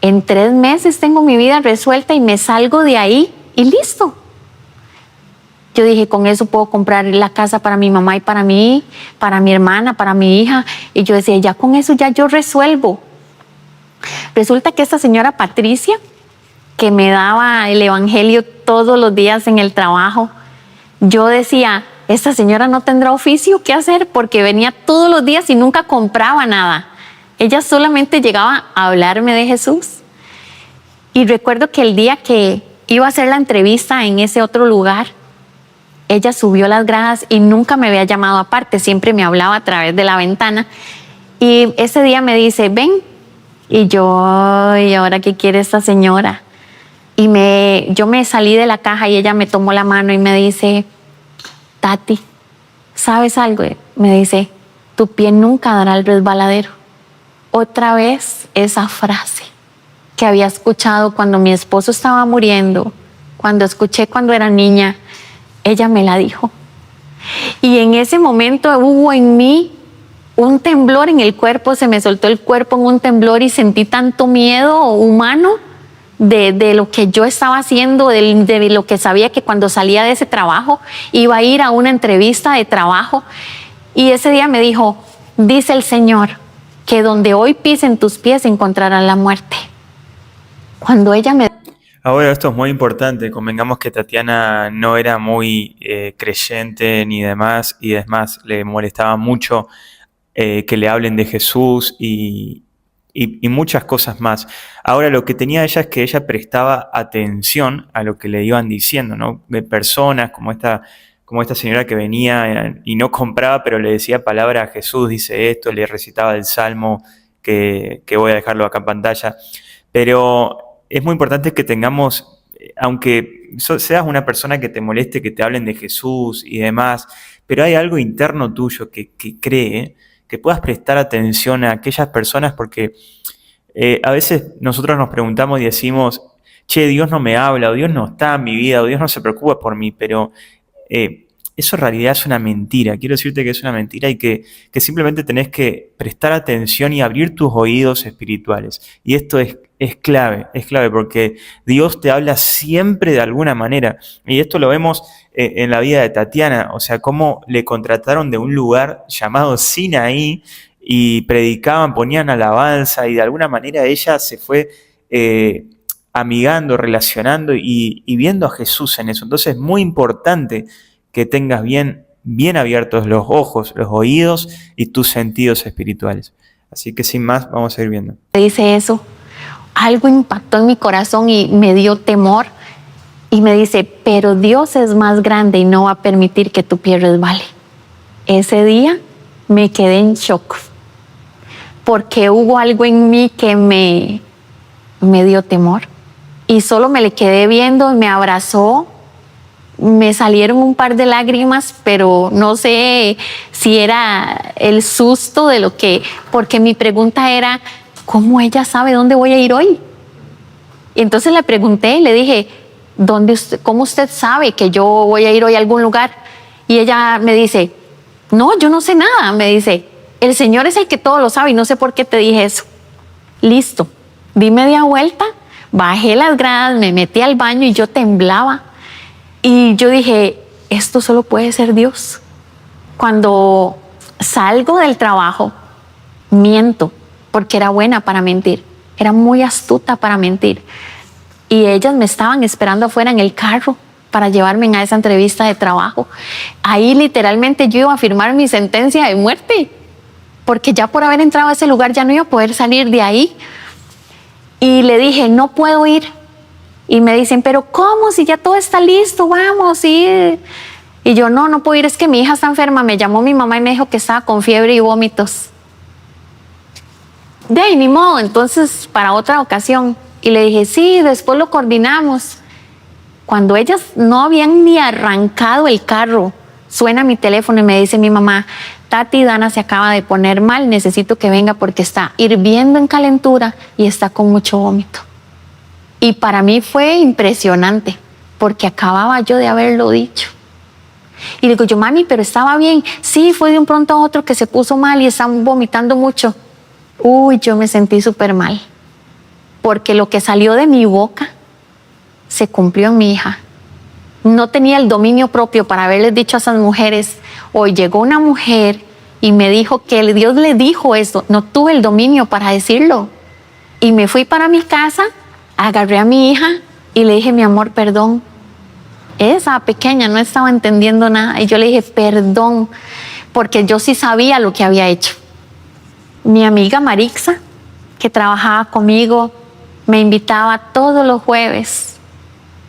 [SPEAKER 2] en 3 meses tengo mi vida resuelta y me salgo de ahí y listo. Yo dije: con eso puedo comprar la casa para mi mamá y para mí, para mi hermana, para mi hija. Y yo decía: ya con eso ya yo resuelvo. Resulta que esta señora Patricia que me daba el evangelio todos los días en el trabajo, yo decía, esta señora no tendrá oficio, ¿qué hacer? Porque venía todos los días y nunca compraba nada. Ella solamente llegaba a hablarme de Jesús. Y recuerdo que el día que iba a hacer la entrevista en ese otro lugar, ella subió las gradas y nunca me había llamado aparte, siempre me hablaba a través de la ventana. Y ese día me dice, ven. Y yo, ¿y ahora qué quiere esta señora? Y yo me salí de la caja y ella me tomó la mano y me dice, Tati, ¿sabes algo? Me dice, tu pie nunca dará el resbaladero. Otra vez esa frase que había escuchado cuando mi esposo estaba muriendo, cuando escuché cuando era niña, ella me la dijo. Y en ese momento hubo en mí un temblor en el cuerpo, se me soltó el cuerpo en un temblor y sentí tanto miedo humano de lo que yo estaba haciendo, de lo que sabía que cuando salía de ese trabajo iba a ir a una entrevista de trabajo. Y ese día me dijo, dice el Señor, que donde hoy pisen tus pies encontrarán la muerte. Cuando ella me...
[SPEAKER 1] Ahora, esto es muy importante. Convengamos que Tatiana no era muy creyente ni demás, y es más, le molestaba mucho que le hablen de Jesús y muchas cosas más. Ahora, lo que tenía ella es que ella prestaba atención a lo que le iban diciendo, ¿no? De personas como esta señora que venía y no compraba, pero le decía palabra a Jesús, dice esto, le recitaba el Salmo, que voy a dejarlo acá en pantalla. Pero es muy importante que tengamos, aunque seas una persona que te moleste, que te hablen de Jesús y demás, pero hay algo interno tuyo que cree, que puedas prestar atención a aquellas personas, porque a veces nosotros nos preguntamos y decimos, che, Dios no me habla, o Dios no está en mi vida, o Dios no se preocupa por mí, pero eso en realidad es una mentira. Quiero decirte que es una mentira y que simplemente tenés que prestar atención y abrir tus oídos espirituales. Y esto es clave porque Dios te habla siempre de alguna manera. Y esto lo vemos en la vida de Tatiana, o sea, cómo le contrataron de un lugar llamado Sinaí y predicaban, ponían alabanza, y de alguna manera ella se fue amigando, relacionando y viendo a Jesús en eso. Entonces es muy importante que tengas bien abiertos los ojos, los oídos y tus sentidos espirituales. Así que sin más, vamos a ir viendo.
[SPEAKER 2] Dice eso, algo impactó en mi corazón y me dio temor. Y me dice, pero Dios es más grande y no va a permitir que tu pie resbale. Ese día me quedé en shock, porque hubo algo en mí que me dio temor. Y solo me le quedé viendo, me abrazó, me salieron un par de lágrimas, pero no sé si era el susto de lo que... Porque mi pregunta era, ¿cómo ella sabe dónde voy a ir hoy? Y entonces le pregunté, le dije, ¿cómo usted sabe que yo voy a ir hoy a algún lugar? Y ella me dice, no, yo no sé nada. Me dice, el Señor es el que todo lo sabe y no sé por qué te dije eso. Listo, di media vuelta, bajé las gradas, me metí al baño y yo temblaba. Y yo dije, esto solo puede ser Dios. Cuando salgo del trabajo, miento, porque era buena para mentir, era muy astuta para mentir. Y ellas me estaban esperando afuera en el carro para llevarme a esa entrevista de trabajo. Ahí literalmente yo iba a firmar mi sentencia de muerte, porque ya por haber entrado a ese lugar ya no iba a poder salir de ahí. Y le dije, no puedo ir. Y me dicen, pero ¿cómo? Si ya todo está listo, vamos. Y yo, no puedo ir, es que mi hija está enferma. Me llamó mi mamá y me dijo que estaba con fiebre y vómitos. De ahí, ni modo, entonces para otra ocasión. Y le dije, sí, después lo coordinamos. Cuando ellas no habían ni arrancado el carro, suena mi teléfono y me dice mi mamá, Tati, Dana se acaba de poner mal, necesito que venga porque está hirviendo en calentura y está con mucho vómito. Y para mí fue impresionante, porque acababa yo de haberlo dicho. Y digo yo, mami, pero estaba bien. Sí, fue de un pronto a otro que se puso mal y están vomitando mucho. Uy, yo me sentí súper mal, porque lo que salió de mi boca se cumplió en mi hija. No tenía el dominio propio para haberles dicho a esas mujeres. Hoy llegó una mujer y me dijo que Dios le dijo esto. No tuve el dominio para decirlo. Y me fui para mi casa Agarré a mi hija y le dije, mi amor, perdón. Esa pequeña no estaba entendiendo nada y yo le dije, perdón, porque yo sí sabía lo que había hecho. Mi amiga Marixa, que trabajaba conmigo, me invitaba todos los jueves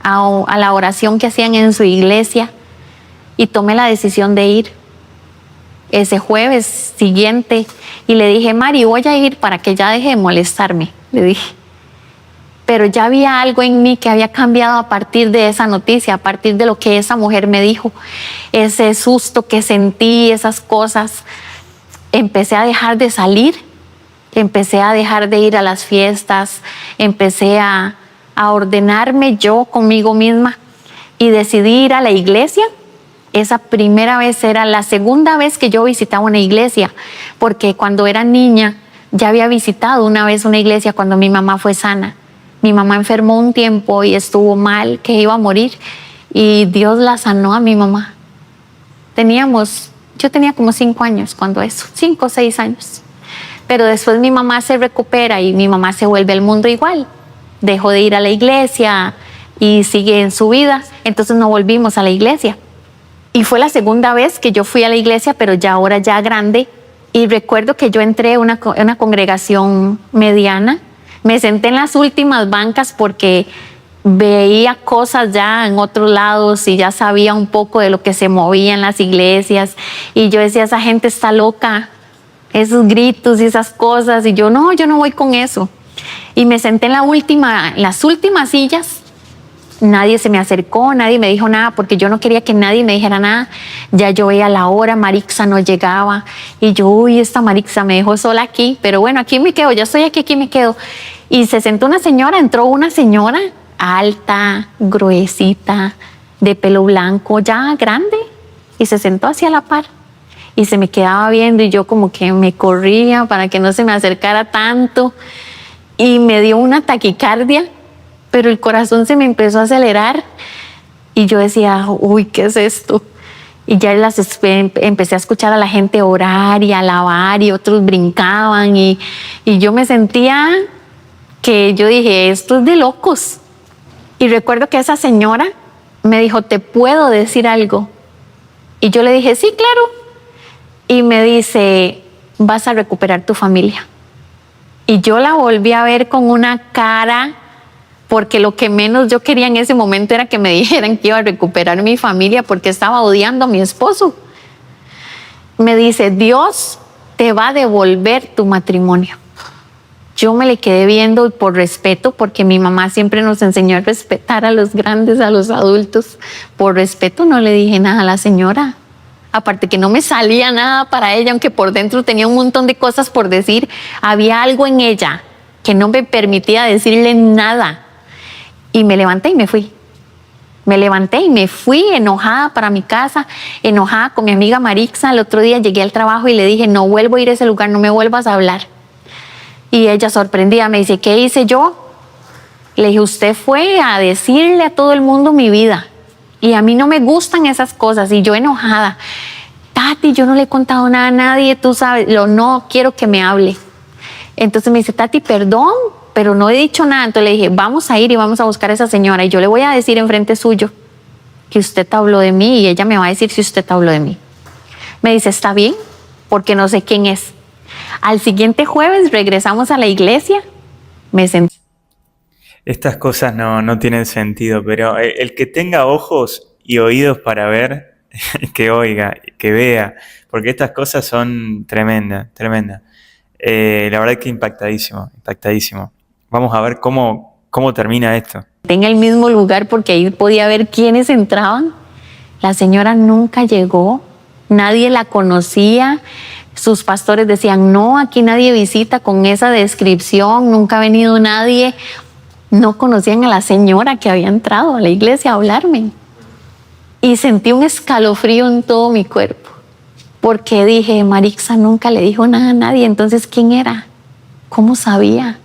[SPEAKER 2] a la oración que hacían en su iglesia y tomé la decisión de ir ese jueves siguiente y le dije, Mari, voy a ir para que ya deje de molestarme, le dije. Pero ya había algo en mí que había cambiado a partir de esa noticia, a partir de lo que esa mujer me dijo, ese susto que sentí, esas cosas. Empecé a dejar de salir, empecé a dejar de ir a las fiestas, empecé a ordenarme yo conmigo misma y decidí ir a la iglesia. Esa primera vez era la segunda vez que yo visitaba una iglesia, porque cuando era niña ya había visitado una vez una iglesia cuando mi mamá fue sana. Mi mamá enfermó un tiempo y estuvo mal, que iba a morir, y Dios la sanó a mi mamá. Yo tenía como 5 años cuando eso, 5 o 6 años. Pero después mi mamá se recupera y mi mamá se vuelve al mundo igual. Dejó de ir a la iglesia y sigue en su vida, entonces no volvimos a la iglesia. Y fue la segunda vez que yo fui a la iglesia, pero ya ahora ya grande. Y recuerdo que yo entré a una congregación mediana. Me senté en las últimas bancas porque veía cosas ya en otros lados y ya sabía un poco de lo que se movía en las iglesias. Y yo decía, esa gente está loca, esos gritos y esas cosas. Y yo no voy con eso. Y me senté en las últimas sillas. Nadie se me acercó, nadie me dijo nada porque yo no quería que nadie me dijera nada. Ya yo veía la hora, Marixa no llegaba y yo, uy, esta Marixa me dejó sola aquí, pero bueno, aquí me quedo, ya estoy aquí me quedo. Y se sentó entró una señora alta, gruesita, de pelo blanco, ya grande, y se sentó hacia la par y se me quedaba viendo y yo como que me corría para que no se me acercara tanto y me dio una taquicardia. Pero el corazón se me empezó a acelerar y yo decía, uy, ¿qué es esto? Y ya empecé a escuchar a la gente orar y alabar y otros brincaban y yo me sentía que yo dije, esto es de locos. Y recuerdo que esa señora me dijo, ¿te puedo decir algo? Y yo le dije, sí, claro. Y me dice, vas a recuperar tu familia. Y yo la volví a ver con una cara, porque lo que menos yo quería en ese momento era que me dijeran que iba a recuperar mi familia porque estaba odiando a mi esposo. Me dice, Dios te va a devolver tu matrimonio. Yo me le quedé viendo por respeto, porque mi mamá siempre nos enseñó a respetar a los grandes, a los adultos. Por respeto no le dije nada a la señora. Aparte que no me salía nada para ella, aunque por dentro tenía un montón de cosas por decir. Había algo en ella que no me permitía decirle nada. Y me levanté y me fui. Me levanté y me fui enojada para mi casa, enojada con mi amiga Marixa. El otro día llegué al trabajo y le dije, no vuelvo a ir a ese lugar, no me vuelvas a hablar. Y ella sorprendida me dice, ¿qué hice yo? Le dije, usted fue a decirle a todo el mundo mi vida. Y a mí no me gustan esas cosas. Y yo enojada, Tati, yo no le he contado nada a nadie, tú sabes, no quiero que me hable. Entonces me dice, Tati, perdón, pero no he dicho nada. Entonces le dije, vamos a ir y vamos a buscar a esa señora y yo le voy a decir enfrente suyo que usted habló de mí y ella me va a decir si usted habló de mí. Me dice, está bien, porque no sé quién es. Al siguiente jueves regresamos a la iglesia, me senté.
[SPEAKER 1] Estas cosas no tienen sentido, pero el que tenga ojos y oídos para ver, que oiga, que vea, porque estas cosas son tremendas. La verdad que impactadísimo. Vamos a ver cómo termina esto.
[SPEAKER 2] En el mismo lugar porque ahí podía ver quiénes entraban. La señora nunca llegó, nadie la conocía. Sus pastores decían, no, aquí nadie visita con esa descripción, nunca ha venido nadie. No conocían a la señora que había entrado a la iglesia a hablarme. Y sentí un escalofrío en todo mi cuerpo, porque dije, Marixa nunca le dijo nada a nadie, entonces ¿quién era? ¿Cómo sabía?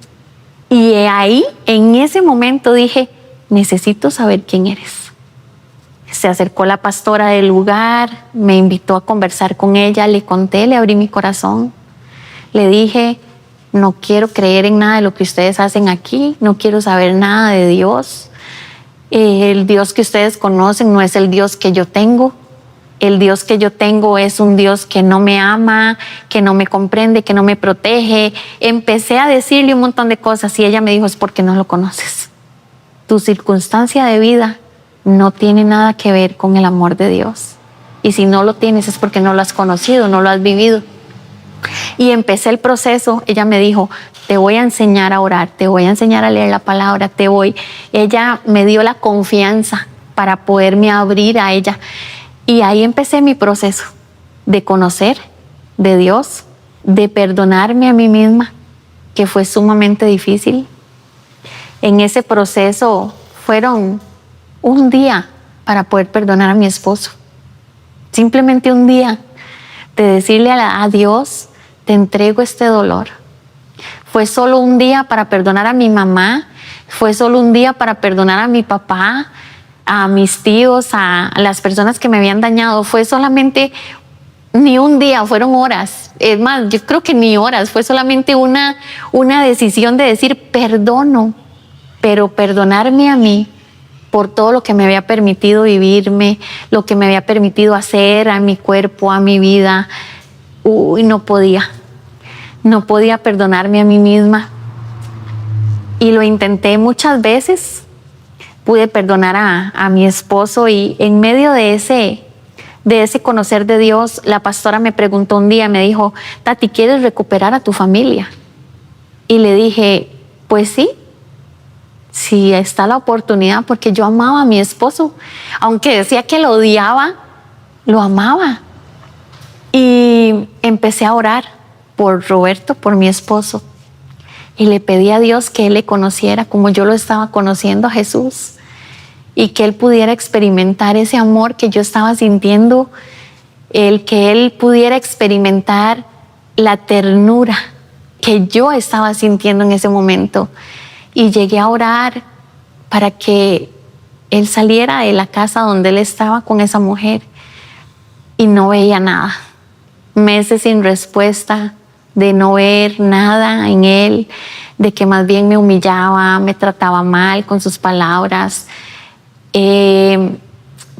[SPEAKER 2] Y ahí, en ese momento dije, necesito saber quién eres. Se acercó la pastora del lugar, me invitó a conversar con ella, le conté, le abrí mi corazón. Le dije, no quiero creer en nada de lo que ustedes hacen aquí, no quiero saber nada de Dios. El Dios que ustedes conocen no es el Dios que yo tengo. El Dios que yo tengo es un Dios que no me ama, que no me comprende, que no me protege. Empecé a decirle un montón de cosas y ella me dijo, es porque no lo conoces. Tu circunstancia de vida no tiene nada que ver con el amor de Dios. Y si no lo tienes es porque no lo has conocido, no lo has vivido. Y empecé el proceso. Ella me dijo, te voy a enseñar a orar, te voy a enseñar a leer la palabra, Ella me dio la confianza para poderme abrir a ella. Y ahí empecé mi proceso de conocer de Dios, de perdonarme a mí misma, que fue sumamente difícil. En ese proceso fueron un día para poder perdonar a mi esposo. Simplemente un día de decirle a Dios, te entrego este dolor. Fue solo un día para perdonar a mi mamá, fue solo un día para perdonar a mi papá, a mis tíos, a las personas que me habían dañado. Fue solamente ni un día, fueron horas. Es más, yo creo que ni horas, fue solamente una decisión de decir perdono, pero perdonarme a mí por todo lo que me había permitido vivirme, lo que me había permitido hacer a mi cuerpo, a mi vida. No podía perdonarme a mí misma. Y lo intenté muchas veces. Pude perdonar a mi esposo y en medio de ese conocer de Dios, la pastora me preguntó un día, me dijo, Tati, ¿quieres recuperar a tu familia? Y le dije, pues sí. Sí, está la oportunidad, porque yo amaba a mi esposo. Aunque decía que lo odiaba, lo amaba. Y empecé a orar por Roberto, por mi esposo. Y le pedí a Dios que él le conociera como yo lo estaba conociendo a Jesús. Y que él pudiera experimentar ese amor que yo estaba sintiendo. Que él pudiera experimentar la ternura que yo estaba sintiendo en ese momento. Y llegué a orar para que él saliera de la casa donde él estaba con esa mujer y no veía nada. Meses sin respuesta, de no ver nada en él, de que más bien me humillaba, me trataba mal con sus palabras.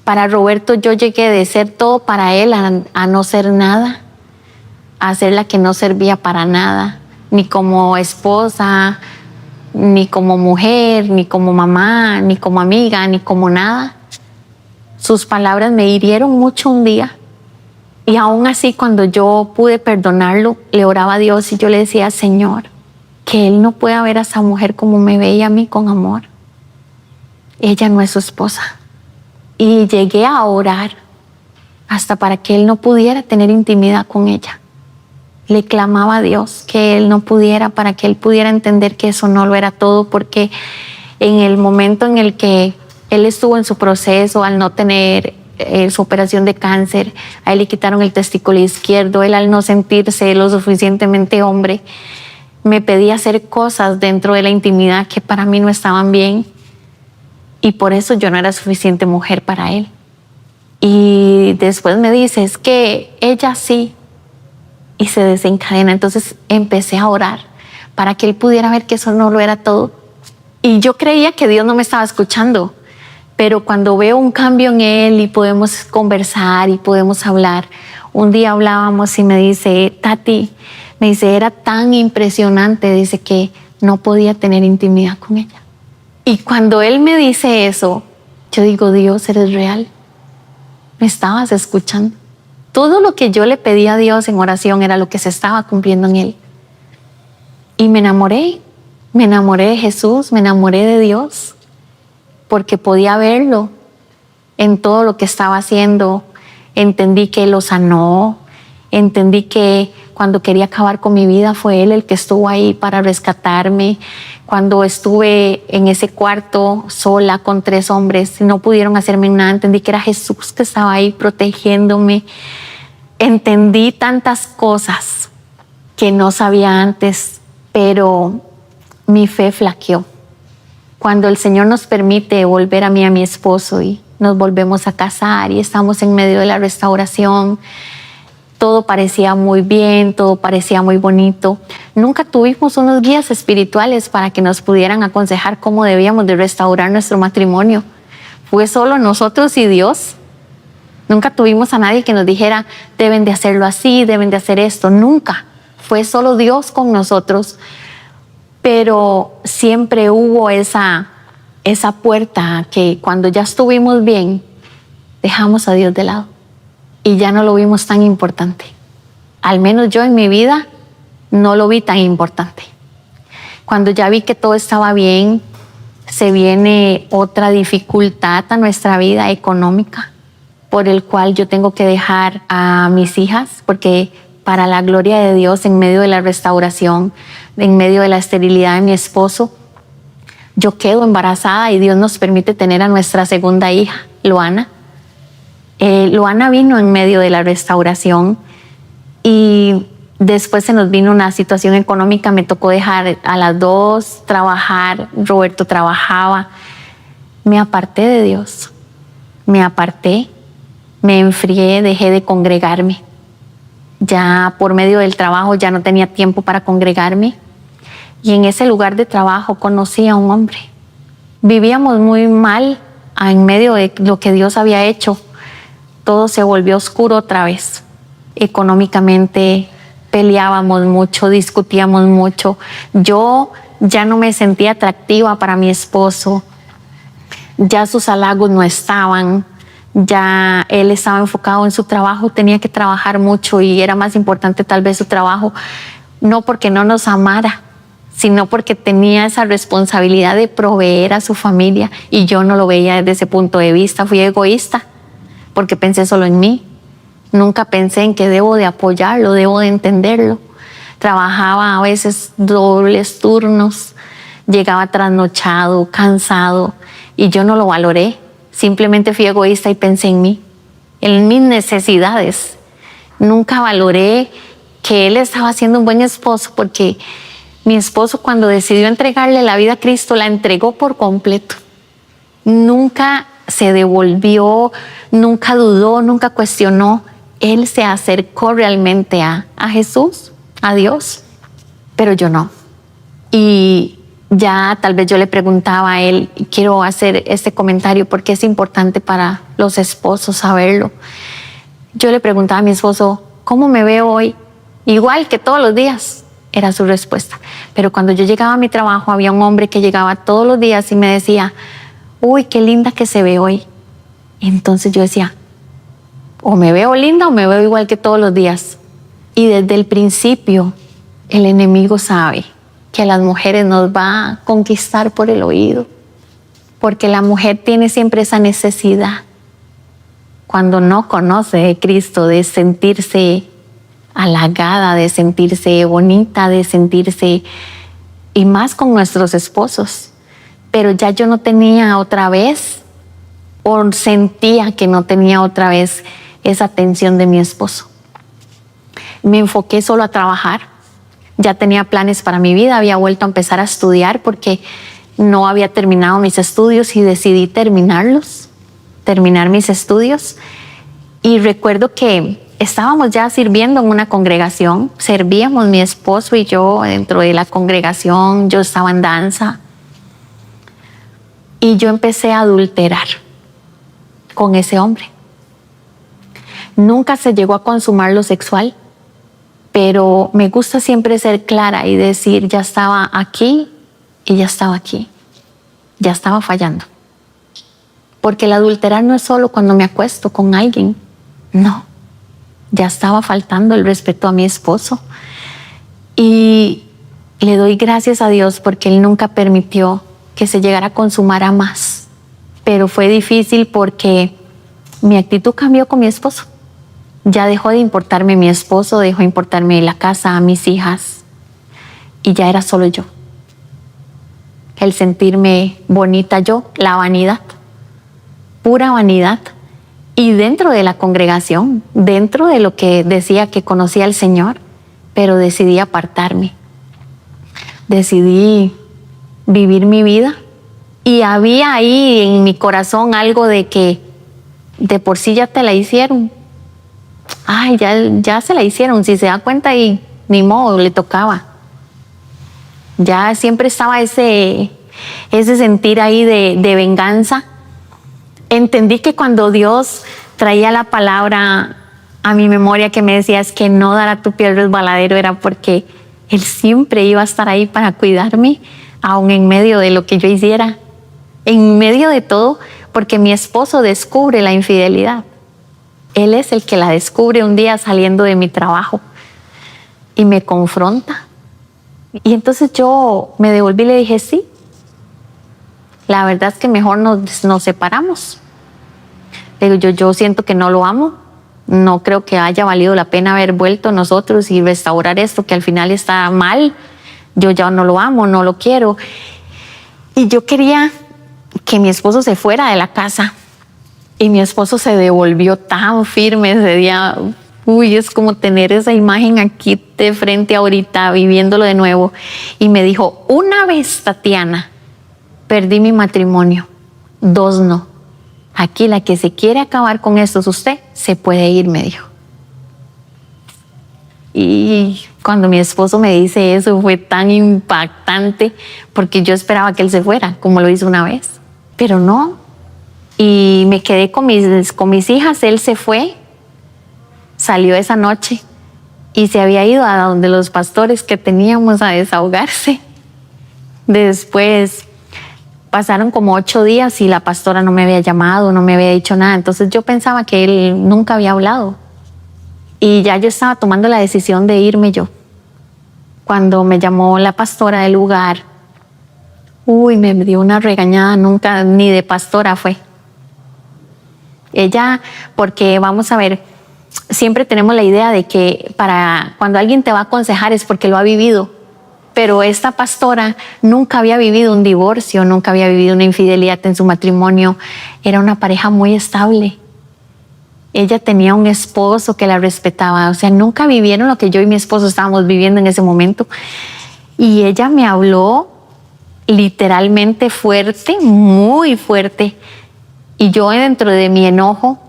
[SPEAKER 2] Para Roberto yo llegué de ser todo para él a no ser nada, a ser la que no servía para nada, ni como esposa, ni como mujer, ni como mamá, ni como amiga, ni como nada. Sus palabras me hirieron mucho un día. Y aún así, cuando yo pude perdonarlo, le oraba a Dios y yo le decía, Señor, que él no pueda ver a esa mujer como me veía a mí con amor. Ella no es su esposa. Y llegué a orar hasta para que él no pudiera tener intimidad con ella. Le clamaba a Dios que él no pudiera, para que él pudiera entender que eso no lo era todo, porque en el momento en el que él estuvo en su proceso, al no tener su operación de cáncer, a él le quitaron el testículo izquierdo, él al no sentirse lo suficientemente hombre, me pedía hacer cosas dentro de la intimidad que para mí no estaban bien, y por eso yo no era suficiente mujer para él. Y después me dice, es que ella sí, y se desencadena. Entonces empecé a orar para que él pudiera ver que eso no lo era todo. Y yo creía que Dios no me estaba escuchando, pero cuando veo un cambio en él y podemos conversar y podemos hablar, un día hablábamos y me dice, Tati, me dice, era tan impresionante, dice, que no podía tener intimidad con ella. Y cuando él me dice eso, yo digo, Dios, eres real, me estabas escuchando. Todo lo que yo le pedí a Dios en oración era lo que se estaba cumpliendo en él. Y me enamoré de Jesús, me enamoré de Dios, porque podía verlo en todo lo que estaba haciendo. Entendí que Él lo sanó, entendí que cuando quería acabar con mi vida fue Él el que estuvo ahí para rescatarme. Cuando estuve en ese cuarto sola con 3 hombres y no pudieron hacerme nada, entendí que era Jesús que estaba ahí protegiéndome. Entendí tantas cosas que no sabía antes, pero mi fe flaqueó. Cuando el Señor nos permite volver a mí y a mi esposo y nos volvemos a casar y estamos en medio de la restauración, Todo parecía muy bien, todo parecía muy bonito. Nunca tuvimos unos guías espirituales para que nos pudieran aconsejar cómo debíamos de restaurar nuestro matrimonio. Fue solo nosotros y Dios. Nunca tuvimos a nadie que nos dijera, deben de hacerlo así, deben de hacer esto. Nunca. Fue solo Dios con nosotros. Pero siempre hubo esa puerta que cuando ya estuvimos bien, dejamos a Dios de lado. Y ya no lo vimos tan importante. Al menos yo en mi vida no lo vi tan importante. Cuando ya vi que todo estaba bien, se viene otra dificultad a nuestra vida económica, por el cual yo tengo que dejar a mis hijas, porque para la gloria de Dios, en medio de la restauración, en medio de la esterilidad de mi esposo, yo quedo embarazada y Dios nos permite tener a nuestra segunda hija, Luana. Luana vino en medio de la restauración y después se nos vino una situación económica, me tocó dejar a las dos trabajar, Roberto trabajaba. Me aparté de Dios, me aparté, me enfrié, dejé de congregarme. Ya por medio del trabajo ya no tenía tiempo para congregarme y en ese lugar de trabajo conocí a un hombre. Vivíamos muy mal en medio de lo que Dios había hecho. Todo se volvió oscuro otra vez. Económicamente peleábamos mucho, discutíamos mucho. Yo ya no me sentía atractiva para mi esposo. Ya sus halagos no estaban. Ya él estaba enfocado en su trabajo, tenía que trabajar mucho y era más importante tal vez su trabajo. No porque no nos amara, sino porque tenía esa responsabilidad de proveer a su familia y yo no lo veía desde ese punto de vista. Fui egoísta porque pensé solo en mí. Nunca pensé en que debo de apoyarlo, debo de entenderlo. Trabajaba a veces dobles turnos, llegaba trasnochado, cansado y yo no lo valoré. Simplemente fui egoísta y pensé en mí, en mis necesidades. Nunca valoré que él estaba siendo un buen esposo porque mi esposo cuando decidió entregarle la vida a Cristo la entregó por completo. Nunca se devolvió, nunca dudó, nunca cuestionó. Él se acercó realmente a Jesús, a Dios, pero yo no. Y ya tal vez yo le preguntaba a él, y quiero hacer este comentario porque es importante para los esposos saberlo. Yo le preguntaba a mi esposo, ¿cómo me veo hoy? Igual que todos los días, era su respuesta. Pero cuando yo llegaba a mi trabajo, había un hombre que llegaba todos los días y me decía, uy, qué linda que se ve hoy. Entonces yo decía, o me veo linda o me veo igual que todos los días. Y desde el principio, el enemigo sabe que a las mujeres nos va a conquistar por el oído, porque la mujer tiene siempre esa necesidad, cuando no conoce de Cristo, de sentirse halagada, de sentirse bonita, de sentirse, y más con nuestros esposos. Pero ya yo no tenía otra vez, o sentía que no tenía otra vez esa atención de mi esposo. Me enfoqué solo a trabajar. Ya tenía planes para mi vida, había vuelto a empezar a estudiar porque no había terminado mis estudios y decidí terminar mis estudios. Y recuerdo que estábamos ya sirviendo en una congregación, servíamos mi esposo y yo dentro de la congregación, yo estaba en danza y yo empecé a adulterar con ese hombre. Nunca se llegó a consumar lo sexual, pero me gusta siempre ser clara y decir, ya estaba aquí y ya estaba aquí, ya estaba fallando. Porque el adulterar no es solo cuando me acuesto con alguien, no, ya estaba faltando el respeto a mi esposo. Y le doy gracias a Dios porque Él nunca permitió que se llegara a consumar a más. Pero fue difícil porque mi actitud cambió con mi esposo. Ya dejó de importarme mi esposo, dejó de importarme la casa, mis hijas, y ya era solo yo. El sentirme bonita yo, la vanidad, pura vanidad. Y dentro de la congregación, dentro de lo que decía que conocía al Señor, pero decidí apartarme. Decidí vivir mi vida y había ahí en mi corazón algo de que de por sí ya te la hicieron. ay, ya se la hicieron, si se da cuenta y ni modo, le tocaba. Ya siempre estaba ese sentir ahí de venganza. Entendí que cuando Dios traía la palabra a mi memoria que me decía es que no dará tu pie al resbaladero, era porque Él siempre iba a estar ahí para cuidarme, aun en medio de lo que yo hiciera, en medio de todo, porque mi esposo descubre la infidelidad. Él es el que la descubre un día saliendo de mi trabajo y me confronta. Y entonces yo me devolví y le dije, sí, la verdad es que mejor nos separamos. Le digo, yo siento que no lo amo, no creo que haya valido la pena haber vuelto nosotros y restaurar esto que al final está mal. Yo ya no lo amo, no lo quiero. Y yo quería que mi esposo se fuera de la casa. Y mi esposo se devolvió tan firme ese día. Uy, es como tener esa imagen aquí de frente ahorita, viviéndolo de nuevo. Y me dijo, una vez, Tatiana, perdí mi matrimonio, 2 no. Aquí la que se quiere acabar con esto es usted, se puede ir, me dijo. Y cuando mi esposo me dice eso fue tan impactante porque yo esperaba que él se fuera, como lo hizo una vez, pero no. Y me quedé con mis hijas, él se fue, salió esa noche y se había ido a donde los pastores que teníamos a desahogarse. Después pasaron como 8 días y la pastora no me había llamado, no me había dicho nada. Entonces yo pensaba que él nunca había hablado. Y ya yo estaba tomando la decisión de irme yo. Cuando me llamó la pastora del lugar, me dio una regañada, nunca, ni de pastora fue. Ella, porque vamos a ver, siempre tenemos la idea de que para cuando alguien te va a aconsejar es porque lo ha vivido. Pero esta pastora nunca había vivido un divorcio, nunca había vivido una infidelidad en su matrimonio. Era una pareja muy estable. Ella tenía un esposo que la respetaba. O sea, nunca vivieron lo que yo y mi esposo estábamos viviendo en ese momento. Y ella me habló literalmente fuerte, muy fuerte. Y yo dentro de mi enojo,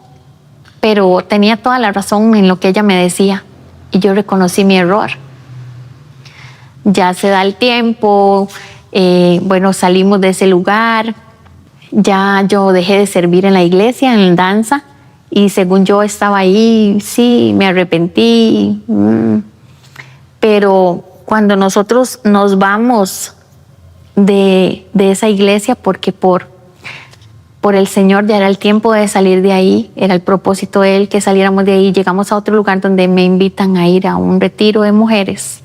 [SPEAKER 2] pero tenía toda la razón en lo que ella me decía. Y yo reconocí mi error. Ya se da el tiempo, salimos de ese lugar, ya yo dejé de servir en la iglesia, en danza, y según yo estaba ahí, sí, me arrepentí, pero cuando nosotros nos vamos de esa iglesia, porque por el Señor ya era el tiempo de salir de ahí, era el propósito de Él que saliéramos de ahí, llegamos a otro lugar donde me invitan a ir a un retiro de mujeres.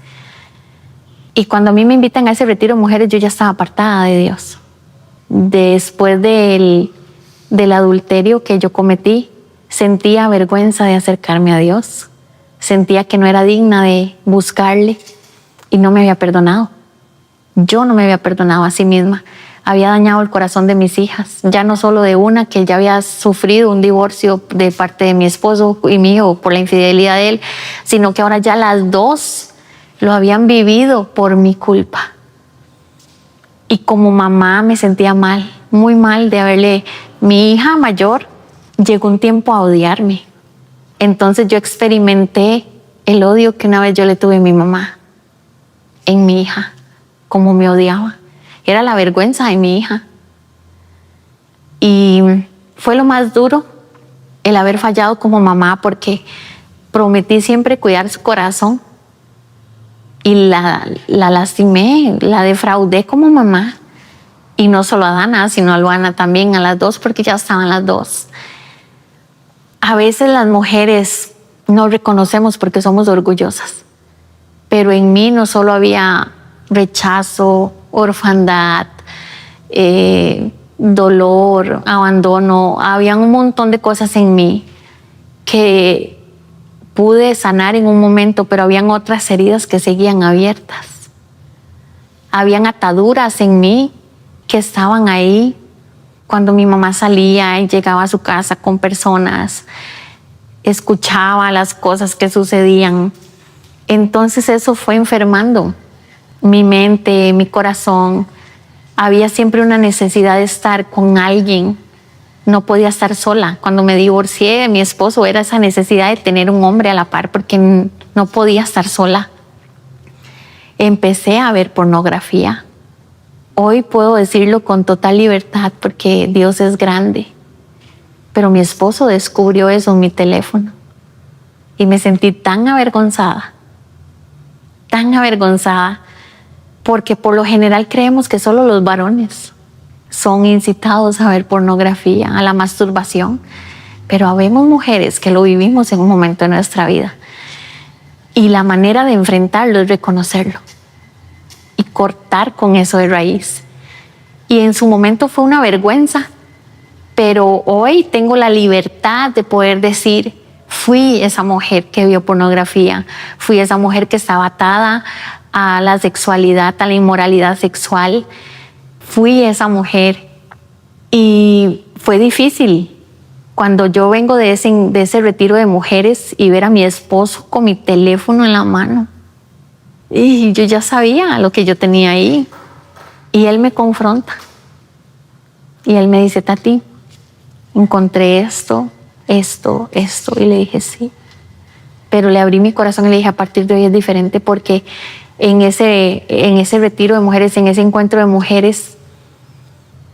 [SPEAKER 2] Y cuando a mí me invitan a ese retiro de mujeres, yo ya estaba apartada de Dios. Después del adulterio que yo cometí, sentía vergüenza de acercarme a Dios. Sentía que no era digna de buscarle y no me había perdonado. Yo no me había perdonado a sí misma. Había dañado el corazón de mis hijas, ya no solo de una que ya había sufrido un divorcio de parte de mi esposo y mío por la infidelidad de él, sino que ahora ya las 2 lo habían vivido por mi culpa. Y como mamá me sentía mal, muy mal de haberle... Mi hija mayor llegó un tiempo a odiarme. Entonces yo experimenté el odio que una vez yo le tuve a mi mamá, en mi hija, como me odiaba. Era la vergüenza de mi hija. Y fue lo más duro, el haber fallado como mamá, porque prometí siempre cuidar su corazón. Y la lastimé, la defraudé como mamá. Y no solo a Dana, sino a Luana también, a las 2, porque ya estaban las 2. A veces las mujeres no reconocemos porque somos orgullosas. Pero en mí no solo había rechazo, orfandad, dolor, abandono. Habían un montón de cosas en mí que pude sanar en un momento, pero habían otras heridas que seguían abiertas. Habían ataduras en mí que estaban ahí. Cuando mi mamá salía y llegaba a su casa con personas, escuchaba las cosas que sucedían. Entonces eso fue enfermando mi mente, mi corazón. Había siempre una necesidad de estar con alguien no podía estar sola. Cuando me divorcié de mi esposo era esa necesidad de tener un hombre a la par porque no podía estar sola. Empecé a ver pornografía. Hoy puedo decirlo con total libertad porque Dios es grande. Pero mi esposo descubrió eso en mi teléfono y me sentí tan avergonzada, porque por lo general creemos que solo los varones son incitados a ver pornografía, a la masturbación, pero habemos mujeres que lo vivimos en un momento de nuestra vida y la manera de enfrentarlo es reconocerlo y cortar con eso de raíz. Y en su momento fue una vergüenza, pero hoy tengo la libertad de poder decir: fui esa mujer que vio pornografía, fui esa mujer que estaba atada a la sexualidad, a la inmoralidad sexual, fui esa mujer. Y fue difícil cuando yo vengo de ese retiro de mujeres y ver a mi esposo con mi teléfono en la mano. Y yo ya sabía lo que yo tenía ahí. Y él me confronta. Y él me dice: Tati, encontré esto. Y le dije: sí. Pero le abrí mi corazón y le dije: a partir de hoy es diferente, porque en ese retiro de mujeres, en ese encuentro de mujeres,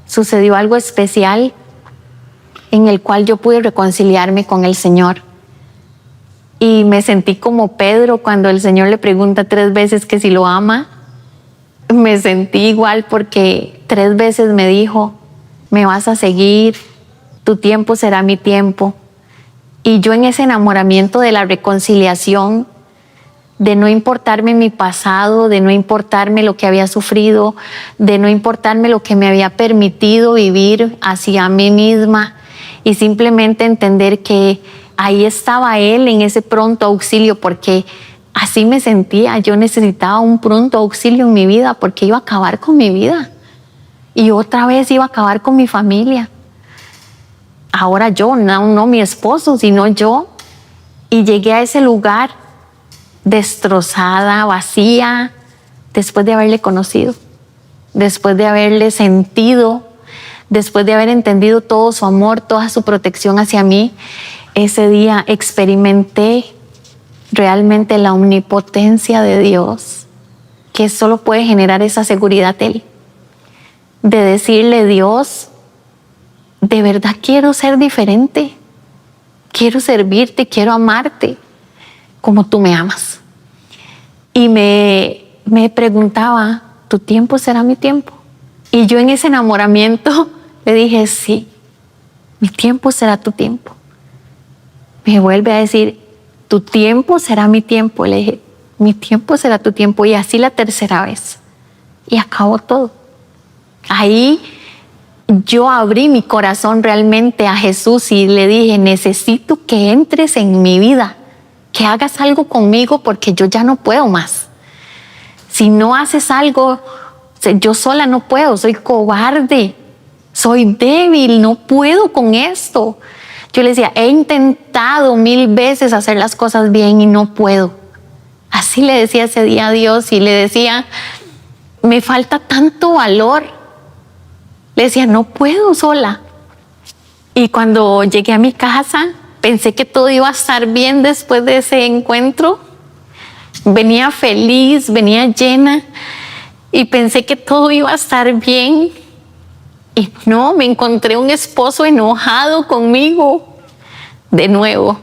[SPEAKER 2] sucedió algo especial en el cual yo pude reconciliarme con el Señor. Y me sentí como Pedro cuando el Señor le pregunta 3 veces que si lo ama. Me sentí igual porque 3 veces me dijo: me vas a seguir, tu tiempo será mi tiempo. Y yo en ese enamoramiento de la reconciliación, de no importarme mi pasado, de no importarme lo que había sufrido, de no importarme lo que me había permitido vivir hacia mí misma, y simplemente entender que ahí estaba Él en ese pronto auxilio, porque así me sentía. Yo necesitaba un pronto auxilio en mi vida porque iba a acabar con mi vida y otra vez iba a acabar con mi familia. Ahora yo, no mi esposo, sino yo. Y llegué a ese lugar destrozada, vacía, después de haberle conocido, después de haberle sentido, después de haber entendido todo su amor, toda su protección hacia mí. Ese día experimenté realmente la omnipotencia de Dios, que solo puede generar esa seguridad Él, de decirle: Dios, de verdad quiero ser diferente, quiero servirte, quiero amarte como tú me amas. Y me preguntaba: ¿tu tiempo será mi tiempo? Y yo en ese enamoramiento le dije: sí, mi tiempo será tu tiempo. Me vuelve a decir: tu tiempo será mi tiempo. Le dije: mi tiempo será tu tiempo. Y así la 3ª vez. Y acabó todo. Ahí yo abrí mi corazón realmente a Jesús y le dije: necesito que entres en mi vida, que hagas algo conmigo porque yo ya no puedo más. Si no haces algo, yo sola no puedo, soy cobarde, soy débil, no puedo con esto. Yo le decía: he intentado 1000 veces hacer las cosas bien y no puedo. Así le decía ese día a Dios, y le decía: me falta tanto valor. Le decía: no puedo sola. Y cuando llegué a mi casa, pensé que todo iba a estar bien después de ese encuentro. Venía feliz, venía llena y pensé que todo iba a estar bien. Y no, me encontré un esposo enojado conmigo de nuevo.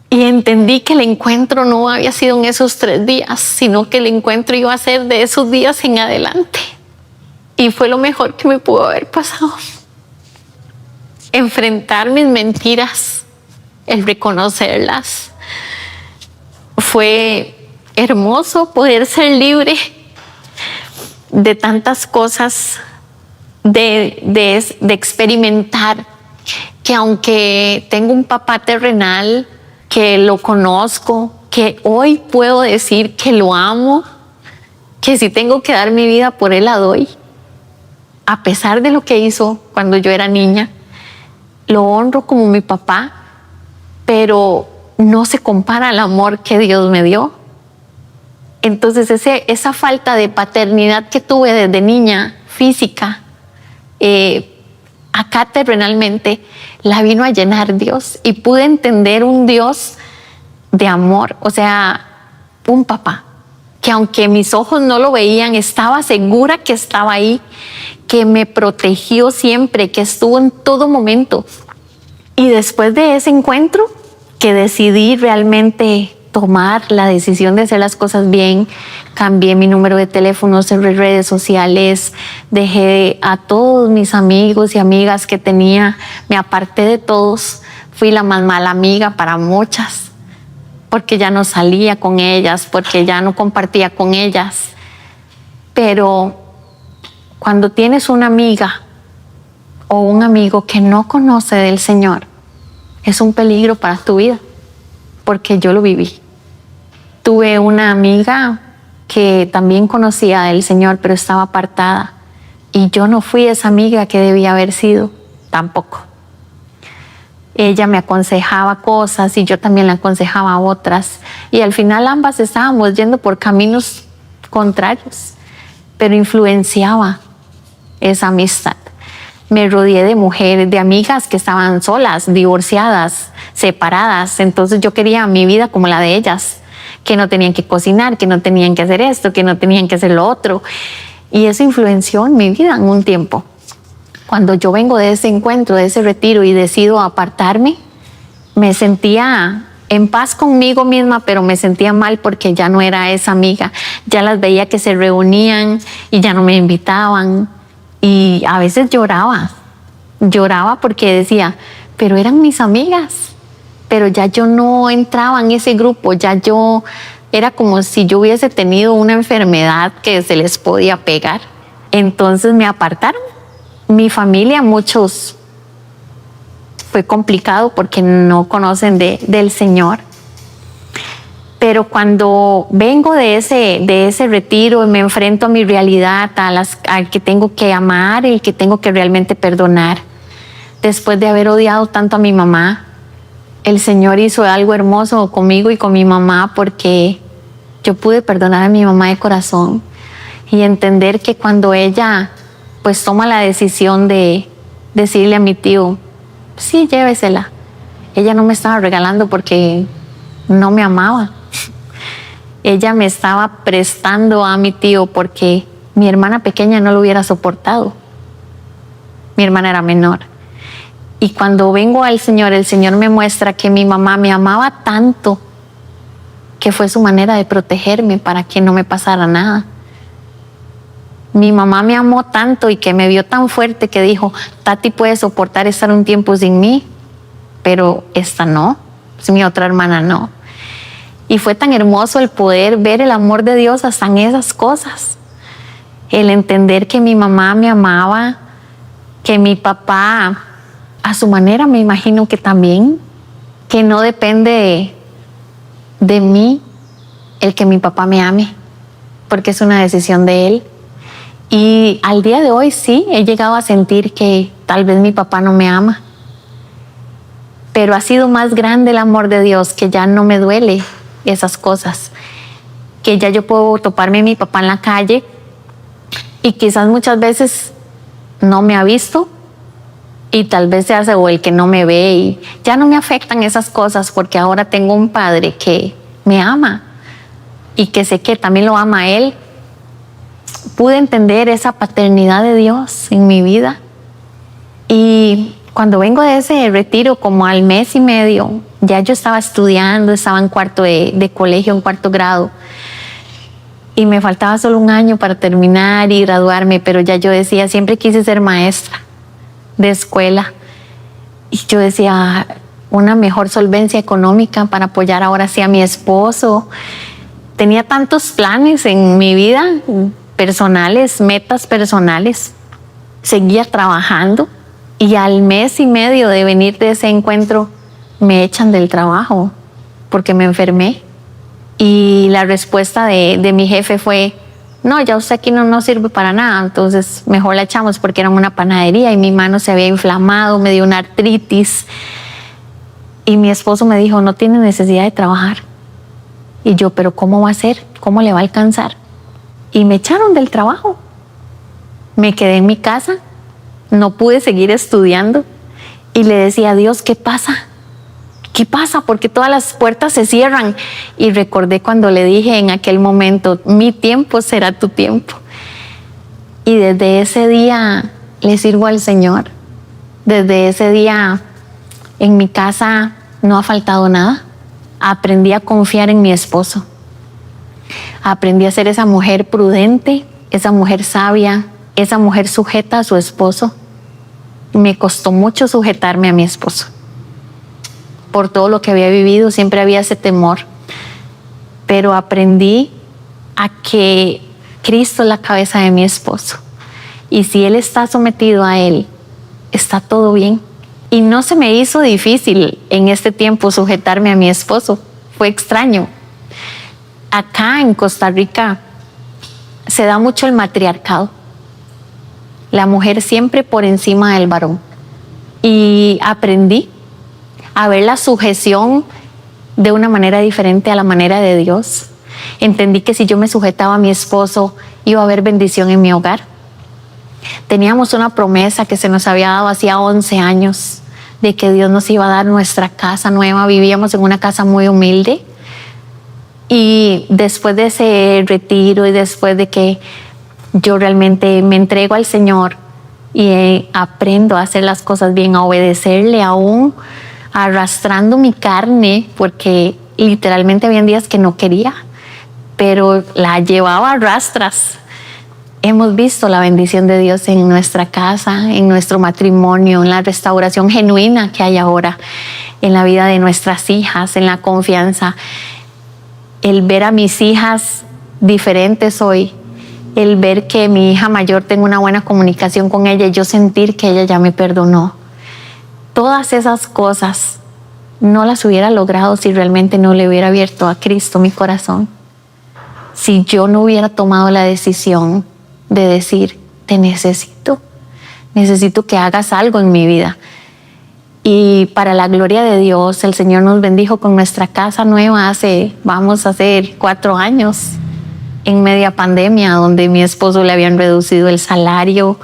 [SPEAKER 2] Y entendí que el encuentro no había sido en esos 3 días, sino que el encuentro iba a ser de esos días en adelante. Y fue lo mejor que me pudo haber pasado. Enfrentar mis mentiras, el reconocerlas. Fue hermoso poder ser libre de tantas cosas, de experimentar que aunque tengo un papá terrenal, que lo conozco, que hoy puedo decir que lo amo, que si tengo que dar mi vida por él la doy, a pesar de lo que hizo cuando yo era niña, lo honro como mi papá, pero no se compara al amor que Dios me dio. Entonces esa falta de paternidad que tuve desde niña, física, acá terrenalmente la vino a llenar Dios y pude entender un Dios de amor, o sea, un papá que aunque mis ojos no lo veían, estaba segura que estaba ahí, que me protegió siempre, que estuvo en todo momento. Y después de ese encuentro, que decidí realmente tomar la decisión de hacer las cosas bien, cambié mi número de teléfono, cerré redes sociales, dejé a todos mis amigos y amigas que tenía, me aparté de todos, fui la más mala amiga para muchas, porque ya no salía con ellas, porque ya no compartía con ellas. Pero cuando tienes una amiga o un amigo que no conoce del Señor, es un peligro para tu vida, porque yo lo viví. Tuve una amiga que también conocía del Señor, pero estaba apartada, y yo no fui esa amiga que debía haber sido, tampoco. Ella me aconsejaba cosas y yo también le aconsejaba a otras, y al final ambas estábamos yendo por caminos contrarios, pero influenciaba esa amistad. Me rodeé de mujeres, de amigas que estaban solas, divorciadas, separadas, entonces yo quería mi vida como la de ellas, que no tenían que cocinar, que no tenían que hacer esto, que no tenían que hacer lo otro, y eso influenció en mi vida en un tiempo. Cuando yo vengo de ese encuentro, de ese retiro y decido apartarme, me sentía en paz conmigo misma, pero me sentía mal porque ya no era esa amiga. Ya las veía que se reunían y ya no me invitaban. Y a veces lloraba porque decía, pero eran mis amigas. Pero ya yo no entraba en ese grupo, ya yo era como si yo hubiese tenido una enfermedad que se les podía pegar. Entonces me apartaron. Mi familia, muchos, fue complicado porque no conocen del Señor. Pero cuando vengo de ese retiro y me enfrento a mi realidad, al que tengo que amar, el que tengo que realmente perdonar, después de haber odiado tanto a mi mamá, el Señor hizo algo hermoso conmigo y con mi mamá, porque yo pude perdonar a mi mamá de corazón y entender que cuando ella pues toma la decisión de decirle a mi tío, sí, llévesela. Ella no me estaba regalando porque no me amaba. Ella me estaba prestando a mi tío porque mi hermana pequeña no lo hubiera soportado. Mi hermana era menor. Y cuando vengo al Señor, el Señor me muestra que mi mamá me amaba tanto que fue su manera de protegerme para que no me pasara nada. Mi mamá me amó tanto y que me vio tan fuerte que dijo, Tati puede soportar estar un tiempo sin mí, pero esta no, mi otra hermana no. Y fue tan hermoso el poder ver el amor de Dios hasta en esas cosas. El entender que mi mamá me amaba, que mi papá, a su manera me imagino que también, que no depende de mí el que mi papá me ame, porque es una decisión de él. Y al día de hoy sí, he llegado a sentir que tal vez mi papá no me ama, pero ha sido más grande el amor de Dios, que ya no me duele esas cosas, que ya yo puedo toparme a mi papá en la calle y quizás muchas veces no me ha visto y tal vez se hace o el que no me ve, y ya no me afectan esas cosas porque ahora tengo un padre que me ama y que sé que también lo ama a él. Pude entender esa paternidad de Dios en mi vida. Y cuando vengo de ese retiro, como al mes y medio, ya yo estaba estudiando, estaba en cuarto de colegio, en cuarto grado, y me faltaba solo un año para terminar y graduarme, pero ya yo decía, siempre quise ser maestra de escuela, y yo decía, una mejor solvencia económica para apoyar ahora sí a mi esposo. Tenía tantos planes en mi vida, personales, metas personales. Seguía trabajando y al mes y medio de venir de ese encuentro me echan del trabajo porque me enfermé. Y la respuesta de mi jefe fue, no, ya usted aquí no sirve para nada, entonces mejor la echamos, porque era una panadería y mi mano se había inflamado, me dio una artritis. Y mi esposo me dijo, no tiene necesidad de trabajar. Y yo, pero ¿cómo va a ser? ¿Cómo le va a alcanzar? Y me echaron del trabajo. Me quedé en mi casa, no pude seguir estudiando y le decía a Dios, ¿qué pasa? ¿Qué pasa? Porque todas las puertas se cierran. Y recordé cuando le dije en aquel momento, mi tiempo será tu tiempo. Y desde ese día le sirvo al Señor. Desde ese día en mi casa no ha faltado nada. Aprendí a confiar en mi esposo. Aprendí a ser esa mujer prudente, esa mujer sabia, esa mujer sujeta a su esposo. Me costó mucho sujetarme a mi esposo. Por todo lo que había vivido, siempre había ese temor. Pero aprendí a que Cristo es la cabeza de mi esposo. Y si Él está sometido a Él, está todo bien. Y no se me hizo difícil en este tiempo sujetarme a mi esposo. Fue extraño. Acá en Costa Rica se da mucho el matriarcado. La mujer siempre por encima del varón. Y aprendí a ver la sujeción de una manera diferente a la manera de Dios. Entendí que si yo me sujetaba a mi esposo, iba a haber bendición en mi hogar. Teníamos una promesa que se nos había dado hacía 11 años, de que Dios nos iba a dar nuestra casa nueva. Vivíamos en una casa muy humilde. Y después de ese retiro y después de que yo realmente me entrego al Señor y aprendo a hacer las cosas bien, a obedecerle aún, arrastrando mi carne, porque literalmente habían días que no quería, pero la llevaba a rastras. Hemos visto la bendición de Dios en nuestra casa, en nuestro matrimonio, en la restauración genuina que hay ahora, en la vida de nuestras hijas, en la confianza. El ver a mis hijas diferentes hoy, el ver que mi hija mayor tengo una buena comunicación con ella y yo sentir que ella ya me perdonó. Todas esas cosas no las hubiera logrado si realmente no le hubiera abierto a Cristo mi corazón. Si yo no hubiera tomado la decisión de decir, te necesito que hagas algo en mi vida. Y para la gloria de Dios, el Señor nos bendijo con nuestra casa nueva vamos a hacer 4 años, en media pandemia, donde mi esposo le habían reducido el salario.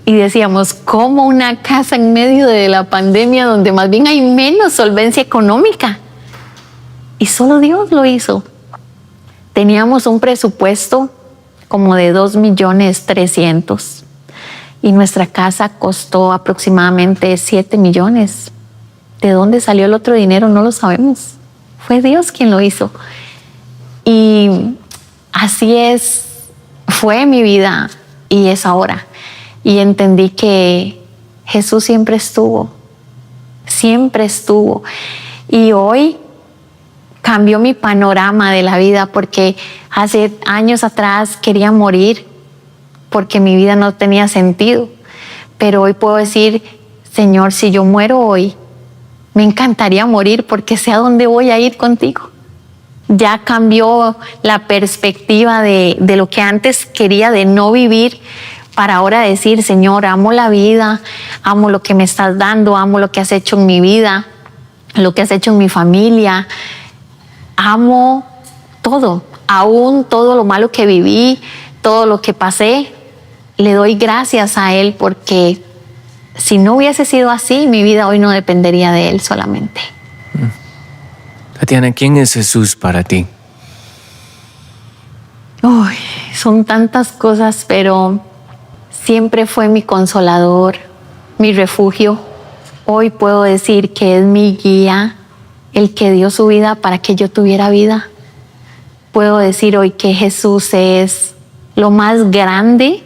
[SPEAKER 2] Y decíamos, ¿cómo una casa en medio de la pandemia donde más bien hay menos solvencia económica? Y solo Dios lo hizo. Teníamos un presupuesto como de 2.300.000 y nuestra casa costó aproximadamente 7 millones. ¿De dónde salió el otro dinero? No lo sabemos. Fue Dios quien lo hizo. Y así fue mi vida y es ahora. Y entendí que Jesús siempre estuvo. Y hoy cambió mi panorama de la vida, porque hace años atrás quería morir porque mi vida no tenía sentido. Pero hoy puedo decir, Señor, si yo muero hoy, me encantaría morir porque sé a dónde voy a ir contigo. Ya cambió la perspectiva de lo que antes quería de no vivir, para ahora decir, Señor, amo la vida, amo lo que me estás dando, amo lo que has hecho en mi vida, lo que has hecho en mi familia. Amo todo, aún todo lo malo que viví, todo lo que pasé. Le doy gracias a Él, porque si no hubiese sido así, mi vida hoy no dependería de Él solamente.
[SPEAKER 3] Tatiana, ¿quién es Jesús para ti?
[SPEAKER 2] Uy, son tantas cosas, pero siempre fue mi consolador, mi refugio. Hoy puedo decir que es mi guía, el que dio su vida para que yo tuviera vida. Puedo decir hoy que Jesús es lo más grande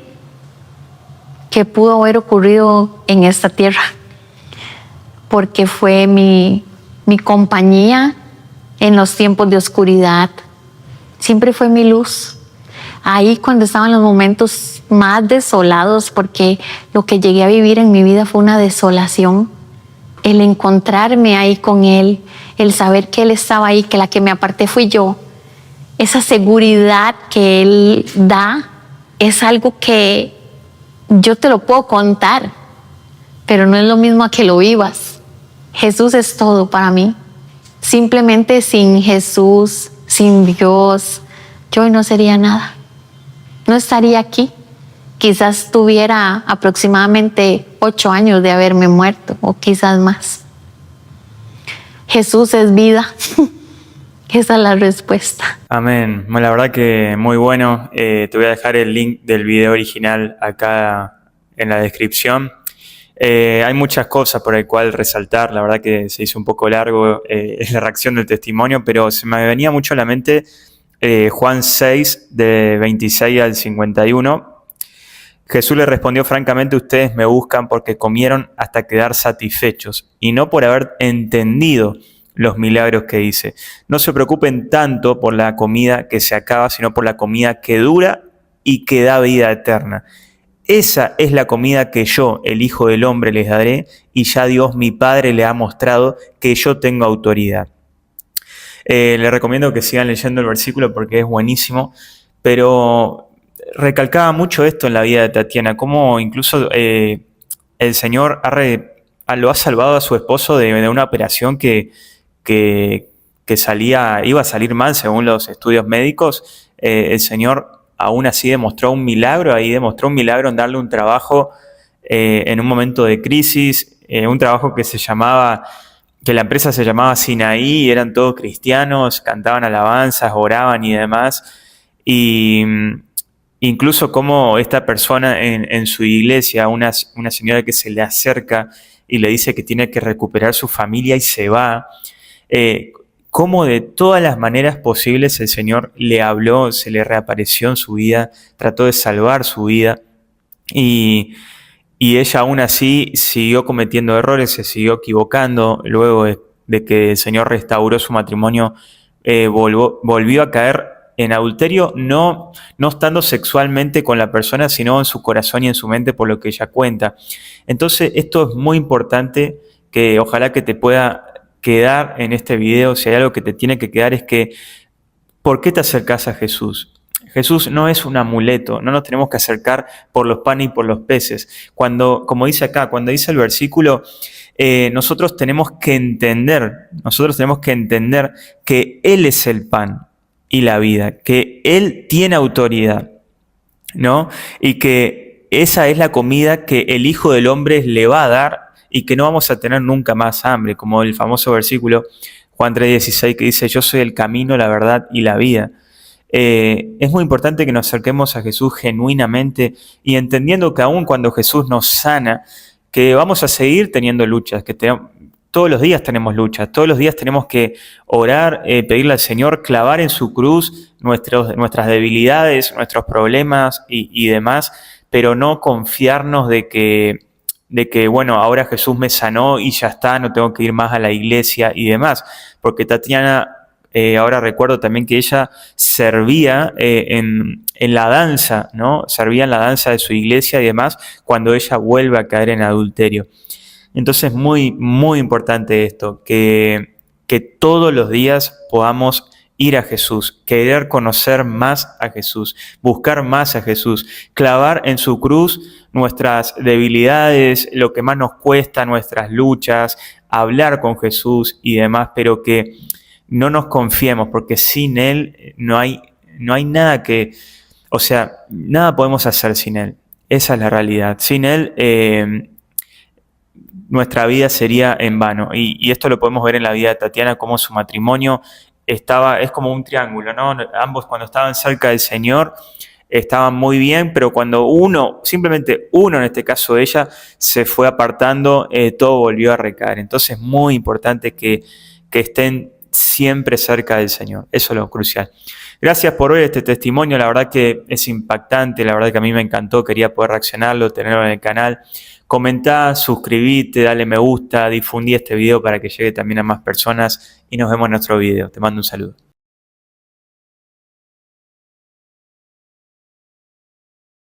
[SPEAKER 2] que pudo haber ocurrido en esta tierra, porque fue mi compañía en los tiempos de oscuridad. Siempre fue mi luz. Ahí cuando estaban los momentos más desolados, porque lo que llegué a vivir en mi vida fue una desolación. El encontrarme ahí con Él, el saber que Él estaba ahí, que la que me aparté fui yo, esa seguridad que Él da, es algo que yo te lo puedo contar, pero no es lo mismo a que lo vivas. Jesús es todo para mí. Simplemente sin Jesús, sin Dios, yo hoy no sería nada. No estaría aquí. quizás tuviera aproximadamente 8 años de haberme muerto o quizás más. Jesús es vida. Esa es la respuesta.
[SPEAKER 1] Amén. Bueno, la verdad que muy bueno. Te voy a dejar el link del video original acá en la descripción. Hay muchas cosas por el cual resaltar. La verdad que se hizo un poco largo la reacción del testimonio, pero se me venía mucho a la mente Juan 6, de 26 al 51. Jesús le respondió francamente: ustedes me buscan porque comieron hasta quedar satisfechos y no por haber entendido los milagros que hice. No se preocupen tanto por la comida que se acaba, sino por la comida que dura y que da vida eterna. Esa es la comida que yo, el Hijo del Hombre, les daré, y ya Dios mi Padre le ha mostrado que yo tengo autoridad. Les recomiendo que sigan leyendo el versículo porque es buenísimo, pero recalcaba mucho esto en la vida de Tatiana, cómo incluso el Señor lo ha salvado a su esposo de una operación que iba a salir mal según los estudios médicos. El Señor aún así demostró un milagro en darle un trabajo en un momento de crisis, un trabajo que la empresa se llamaba Sinaí, eran todos cristianos, cantaban alabanzas, oraban y demás, y incluso como esta persona en su iglesia, una señora que se le acerca y le dice que tiene que recuperar su familia y se va, cómo de todas las maneras posibles el Señor le habló, se le reapareció en su vida, trató de salvar su vida y ella aún así siguió cometiendo errores, se siguió equivocando. Luego de que el Señor restauró su matrimonio, volvió a caer en adulterio, no estando sexualmente con la persona, sino en su corazón y en su mente, por lo que ella cuenta. Entonces esto es muy importante, que ojalá que te pueda quedar en este video. Si hay algo que te tiene que quedar es que, ¿por qué te acercas a Jesús? Jesús no es un amuleto, no nos tenemos que acercar por los panes y por los peces. Como dice acá, cuando dice el versículo, nosotros tenemos que entender que Él es el pan y la vida, que Él tiene autoridad, ¿no? Y que esa es la comida que el Hijo del Hombre le va a dar y que no vamos a tener nunca más hambre, como el famoso versículo Juan 3:16 que dice: yo soy el camino, la verdad y la vida. Es muy importante que nos acerquemos a Jesús genuinamente y entendiendo que aun cuando Jesús nos sana, que vamos a seguir teniendo luchas, todos los días tenemos luchas, todos los días tenemos que orar, pedirle al Señor, clavar en su cruz nuestras debilidades, nuestros problemas y demás, pero no confiarnos de que, bueno, ahora Jesús me sanó y ya está, no tengo que ir más a la iglesia y demás, porque Tatiana, ahora recuerdo también que ella servía en la danza, ¿no? Servía en la danza de su iglesia y demás, cuando ella vuelve a caer en adulterio. Entonces, muy, muy importante esto, que todos los días podamos ir a Jesús, querer conocer más a Jesús, buscar más a Jesús, clavar en su cruz nuestras debilidades, lo que más nos cuesta, nuestras luchas, hablar con Jesús y demás, pero que no nos confiemos, porque sin Él no hay nada nada podemos hacer sin Él. Esa es la realidad. Sin Él, nuestra vida sería en vano. Y esto lo podemos ver en la vida de Tatiana, como su matrimonio es como un triángulo, ¿no? Ambos, cuando estaban cerca del Señor, estaban muy bien, pero cuando simplemente uno, en este caso ella, se fue apartando, todo volvió a recaer. Entonces, muy importante que estén siempre cerca del Señor. Eso es lo crucial. Gracias por ver este testimonio. La verdad que es impactante. La verdad que a mí me encantó. Quería poder reaccionarlo, tenerlo en el canal. Comentá, suscribite, dale me gusta, difundí este video para que llegue también a más personas y nos vemos en otro video. Te mando un saludo.